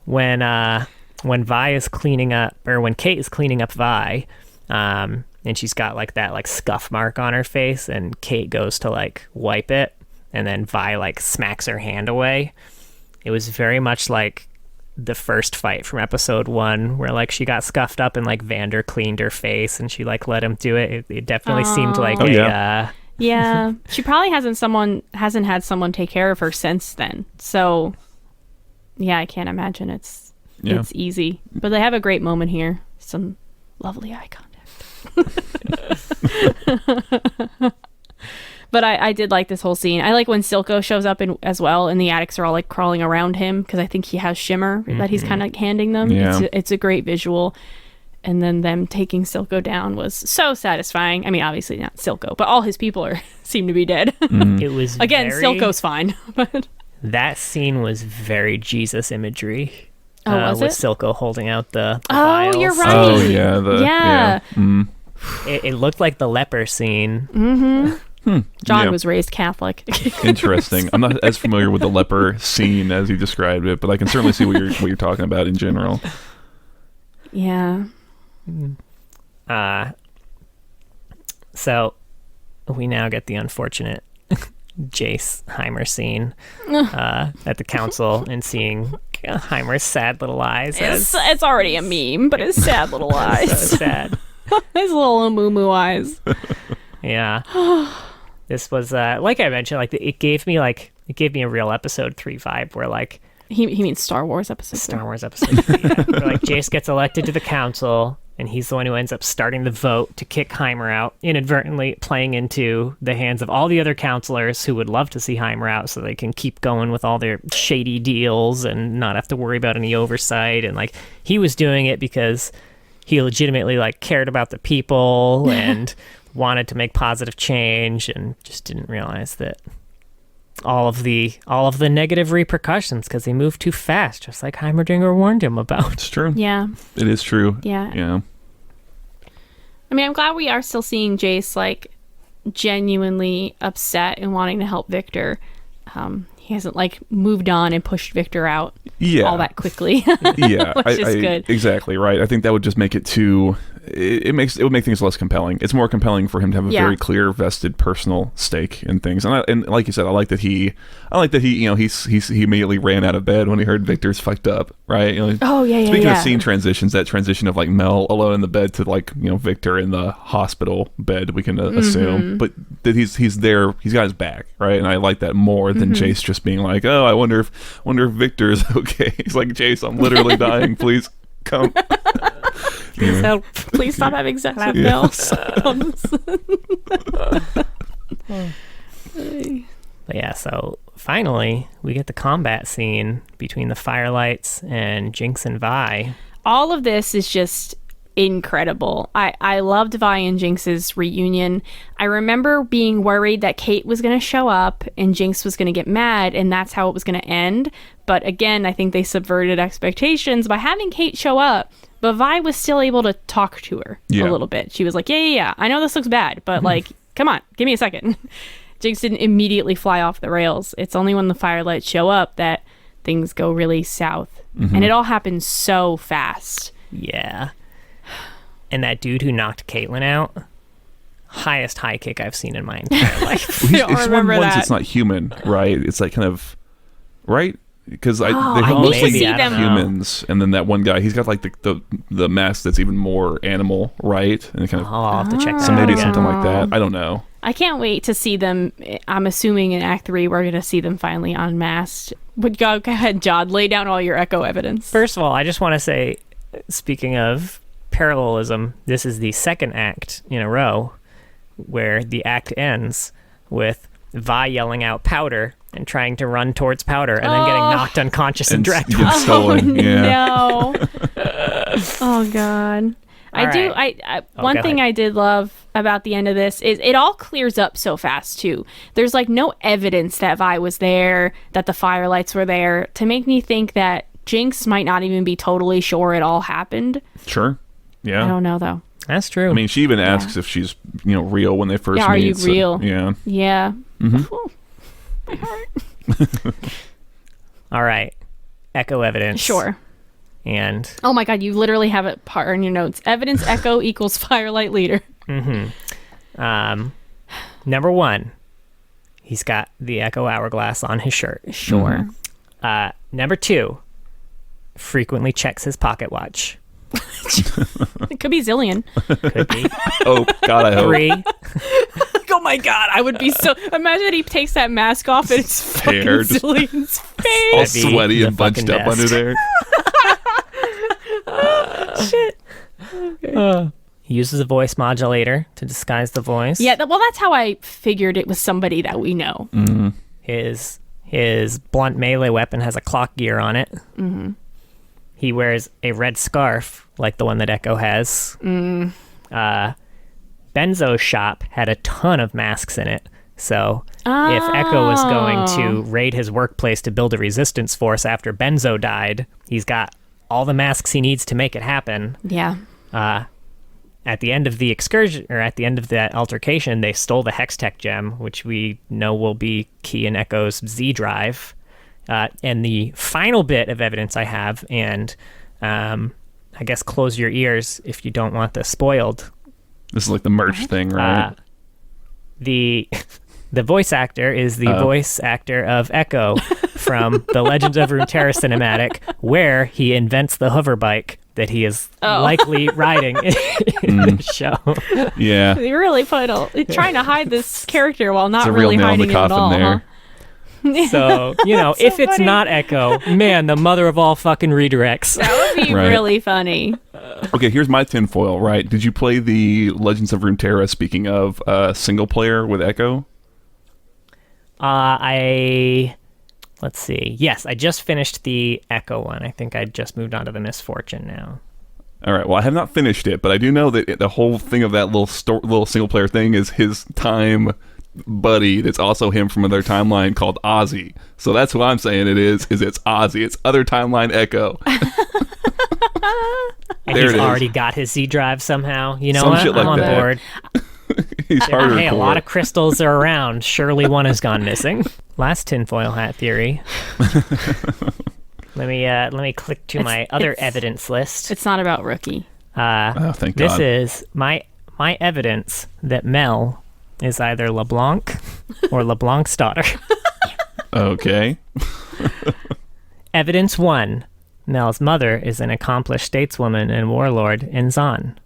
When Vi is cleaning up, or when Kate is cleaning up Vi, and she's got like that like scuff mark on her face, and Kate goes to like wipe it, and then Vi like smacks her hand away. It was very much like the first fight from episode 1, where like she got scuffed up and like Vander cleaned her face and she like let him do it. It definitely seemed like yeah. She probably hasn't had someone take care of her since then. So yeah, I can't imagine it's easy. But they have a great moment here. Some lovely eye contact. But I did like this whole scene. I like when Silco shows up as well, and the addicts are all like crawling around him, because I think he has shimmer that he's kind of handing them. Yeah. It's a great visual. And then them taking Silco down was so satisfying. I mean, obviously not Silco, but all his people seem to be dead. It was again, Silco's fine. But that scene was very Jesus imagery. Was with it? Silco holding out the vials. You're right. Oh yeah, It looked like the leper scene. John was raised Catholic. Interesting. I'm not as familiar with the leper scene as you described it, but I can certainly see what you're talking about in general. Yeah. So we now get the unfortunate Jace Heimer scene at the council, and seeing Heimer's sad little eyes. It's already a meme, but his sad little eyes. So sad. His little moo eyes. Yeah. This was like I mentioned, like it gave me a real episode 3 vibe, where like he means Star Wars episode. Star Wars episode 3, yeah, where like Jace gets elected to the council, and he's the one who ends up starting the vote to kick Heimer out, inadvertently playing into the hands of all the other counselors who would love to see Heimer out so they can keep going with all their shady deals and not have to worry about any oversight. And like he was doing it because he legitimately like cared about the people and wanted to make positive change, and just didn't realize that all of the negative repercussions, because he moved too fast, just like Heimerdinger warned him about. It's true. Yeah. It is true. Yeah. I mean, I'm glad we are still seeing Jace like genuinely upset and wanting to help Viktor. He hasn't like moved on and pushed Viktor out all that quickly. Yeah, which is good. Exactly right. I think that would just make it too. It would make things less compelling. It's more compelling for him to have a very clear, vested personal stake in things. And like you said, I like that he he immediately ran out of bed when he heard Viktor's fucked up. Right. Speaking of scene transitions, that transition of like Mel alone in the bed to like Viktor in the hospital bed, we can assume, but that he's there. He's got his back, right? And I like that more than Jace just being like, oh, I wonder if Viktor's okay. He's like, Jace, I'm literally dying. Please come. Please help. Please stop having sex with Mel. But yeah, so finally we get the combat scene between the Firelights and Jinx and Vi. All of this is just incredible. I loved Vi and Jinx's reunion. I remember being worried that Kate was going to show up and Jinx was going to get mad, and that's how it was going to end. But again, I think they subverted expectations by having Kate show up. But Vi was still able to talk to her a little bit. She was like, yeah, I know this looks bad, but like, come on, give me a second. Jinx didn't immediately fly off the rails. It's only when the Firelights show up that things go really south. And it all happens so fast. Yeah. And that dude who knocked Caitlyn out, highest high kick I've seen in my entire life. It's one once it's not human, right? It's like kind of, right? Because they mostly see them humans, and then that one guy, he's got like the mask that's even more animal, right? And it kind of I'll have to check that so maybe out something like that. I don't know. I can't wait to see them. I'm assuming in Act 3 we're going to see them finally unmasked. But go ahead, Jod, lay down all your echo evidence. First of all, I just want to say, speaking of parallelism, this is the second act in a row where the act ends with Vi yelling out powder and trying to run towards powder and then getting knocked unconscious and dragged get stolen. No. Oh god. One thing I did love about the end of this is it all clears up so fast too. There's like no evidence that Vi was there, that the Firelights were there, to make me think that Jinx might not even be totally sure it all happened. Sure. Yeah. I don't know though. That's true. I mean, she even asks if she's, real when they first meet. Are you real? Yeah. Yeah. Mm-hmm. My heart. All right. Echo evidence. Sure. And oh my God, you literally have it part in your notes. Evidence echo equals firelight leader. Number 1, he's got the Echo hourglass on his shirt. Sure. Number 2, frequently checks his pocket watch. It could be Zillion. Could be. Oh, God, I hope. 3, Oh my God, I would be so. Imagine he takes that mask off and it's fucking Hair just- Zillion's face. All That'd be sweaty the and bunched fucking up under best. there. Shit. he uses a voice modulator to disguise the voice. Yeah, well, that's how I figured it was somebody that we know. Mm-hmm. His blunt melee weapon has a clock gear on it. Mm-hmm. He wears a red scarf like the one that Echo has. Benzo's shop had a ton of masks in it. So if Echo was going to raid his workplace to build a resistance force after Benzo died, he's got all the masks he needs to make it happen. Yeah. At the end of the excursion, or at the end of that altercation, they stole the Hextech gem, which we know will be key in Echo's Z drive. And the final bit of evidence I have, and I guess close your ears if you don't want this spoiled. This is like the merch thing, right? The voice actor is the voice actor of Echo from the Legends of Runeterra cinematic, where he invents the hover bike that he is likely riding in the show. Yeah. They really trying to hide this character while not It's a real really nail in hiding the it at coffin all. there. Huh? So, if it's funny. not Echo, man, the mother of all fucking redirects. That would be Right. really funny. Okay, here's my tinfoil, right? Did you play the Legends of Runeterra, speaking of single player with Echo? Let's see. Yes, I just finished the Echo one. I think I just moved on to the Misfortune now. All right, well, I have not finished it, but I do know that the whole thing of that little single player thing is his time buddy that's also him from another timeline called Ozzy. So that's who I'm saying it is it's Ozzy. It's other timeline Echo. And There he's it is. already got his Z drive somehow. You know Some what? shit like I'm on that. board. He's harder. Hey, a lot of crystals are around. Surely one has gone missing. Last tinfoil hat theory. Let me click to my other evidence list. It's not about Rookie. Oh, thank This God. is my evidence that Mel is either LeBlanc or LeBlanc's daughter. Okay. Evidence 1. Mel's mother is an accomplished stateswoman and warlord in Zon.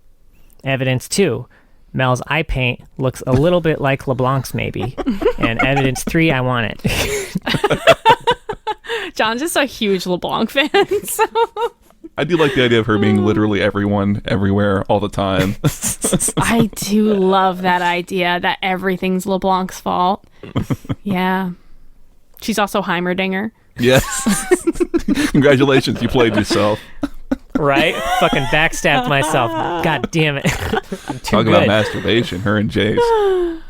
Evidence 2. Mel's eye paint looks a little bit like LeBlanc's maybe. And evidence 3, I want it. John's just a huge LeBlanc fan. So. I do like the idea of her being literally everyone, everywhere, all the time. I do love that idea that everything's LeBlanc's fault. Yeah. She's also Heimerdinger. Yes. Congratulations, you played yourself. Right? Fucking backstabbed myself. God damn it. I'm too Talking good. about masturbation, her and Jace. Oh,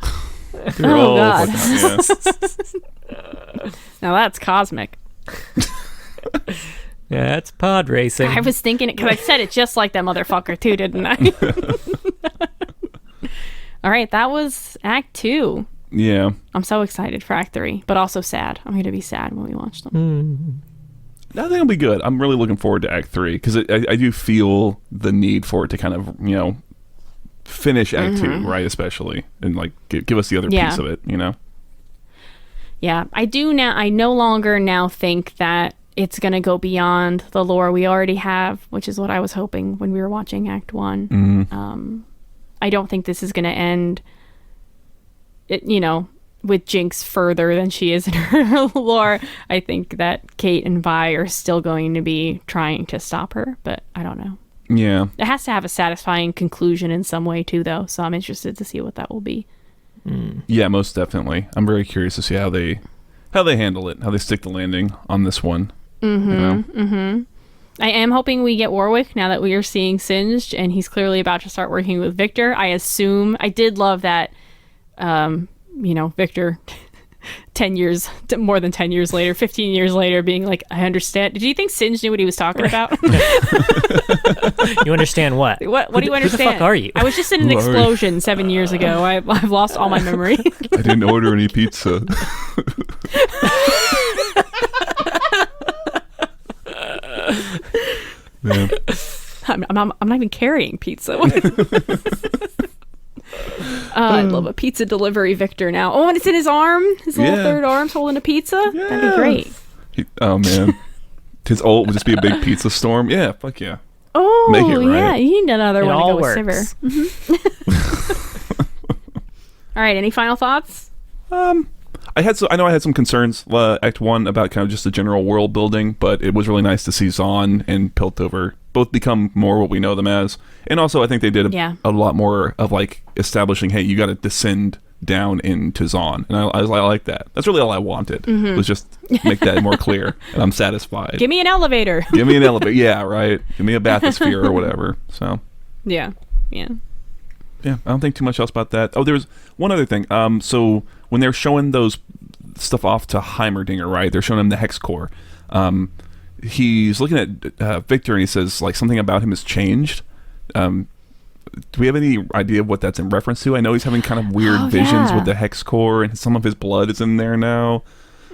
God. Yeah. Now that's cosmic. Yeah, that's pod racing. I was thinking it because I said it just like that motherfucker too, didn't I? All right, that was Act 2. Yeah. I'm so excited for Act 3, but also sad. I'm going to be sad when we watch them. I think it'll be good. I'm really looking forward to Act 3 because I do feel the need for it to kind of, finish Act 2, right? Especially. And, give us the other piece of it, Yeah, I do now. I no longer now think that it's going to go beyond the lore we already have, which is what I was hoping when we were watching Act 1. Mm-hmm. I don't think this is going to end, with Jinx further than she is in her lore. I think that Kate and Vi are still going to be trying to stop her, but I don't know. Yeah. It has to have a satisfying conclusion in some way too, though, so I'm interested to see what that will be. Yeah, most definitely. I'm very curious to see how they handle it, how they stick the landing on this one. I am hoping we get Warwick now that we are seeing Singed, and he's clearly about to start working with Viktor. I did love that, Viktor 10 years, more than 10 years later, 15 years later, being like, I understand. Did you think Singe knew what he was talking about? You understand what? What do you understand? Who the fuck are you? I was just in an explosion 7 years ago. I've lost all my memory. I didn't order any pizza. Man. I'm not even carrying pizza. I'd love a pizza delivery Viktor now. Oh, and it's in his arm. His little third arm's holding a pizza. Yeah. That'd be great. Oh, man. His ult would just be a big pizza storm. Yeah, fuck yeah. Oh, Make it right. yeah. You need another one to go works. with Sivir. All right. Any final thoughts? I know I had some concerns, Act 1, about kind of just the general world building, but it was really nice to see Zaun and Piltover both become more what we know them as. And also, I think they did a lot more of, like, establishing, hey, you got to descend down into Zaun. And I like that. That's really all I wanted, was just make that more clear, and I'm satisfied. Give me an elevator. Give me an elevator. Yeah, right. Give me a bathysphere or whatever. So. Yeah. Yeah, I don't think too much else about that. Oh, there was one other thing. So when they're showing those stuff off to Heimerdinger, right? They're showing him the hex core. He's looking at Viktor, and he says, like, something about him has changed. Do we have any idea of what that's in reference to? I know he's having kind of weird visions with the hex core, and some of his blood is in there now.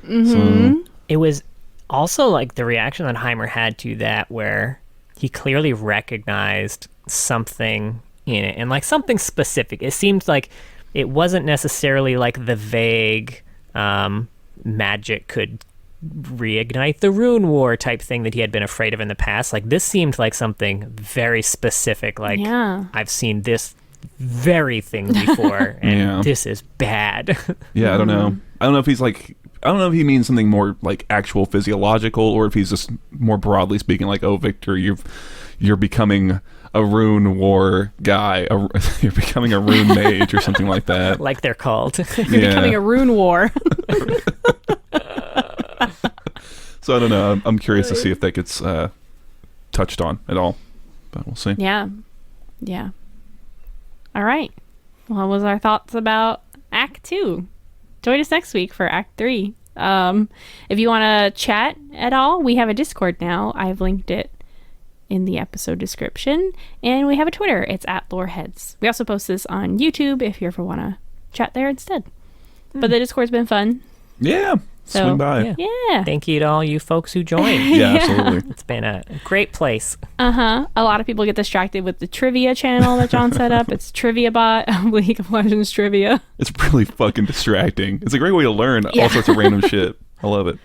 So. It was also like the reaction that Heimer had to that, where he clearly recognized something in it, and like something specific. It seemed like it wasn't necessarily like the vague magic could reignite the rune war type thing that he had been afraid of in the past. Like, this seemed like something very specific, like, I've seen this very thing before, and this is bad. Yeah, I don't know. I don't know if he's like, I don't know if he means something more like actual physiological, or if he's just more broadly speaking like, oh, Viktor, you're becoming a rune war guy, you're becoming a rune mage or something like that. Like they're called. You're becoming a rune war. So I don't know. I'm curious to see if that gets touched on at all, but we'll see. Yeah. All right. Well, what was our thoughts about Act 2? Join us next week for Act 3. If you want to chat at all, we have a Discord now. I've linked it in the episode description, and we have a Twitter. It's @loreheads. We also post this on YouTube if you ever want to chat there instead. But the Discord's been fun. Yeah. So, swing by. Yeah. Thank you to all you folks who joined. Yeah, absolutely. It's been a great place. A lot of people get distracted with the trivia channel that John set up. It's Trivia Bot, League of Legends Trivia. It's really fucking distracting. It's a great way to learn all sorts of random shit. I love it.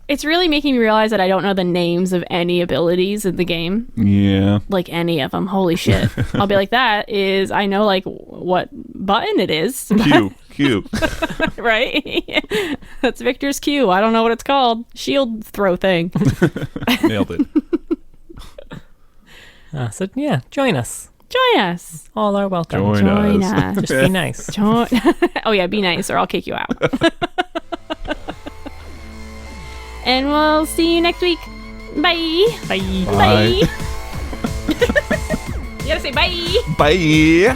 It's really making me realize that I don't know the names of any abilities in the game. Yeah. Like any of them. Holy shit. I'll be like, I know like what button it is. Q. Right? That's Viktor's Q. I don't know what it's called. Shield throw thing. Nailed it. So yeah, join us. Join us. All are welcome. Join us. Just be nice. Oh yeah, be nice or I'll kick you out. And we'll see you next week. Bye. Bye. Bye. You gotta say bye. Bye.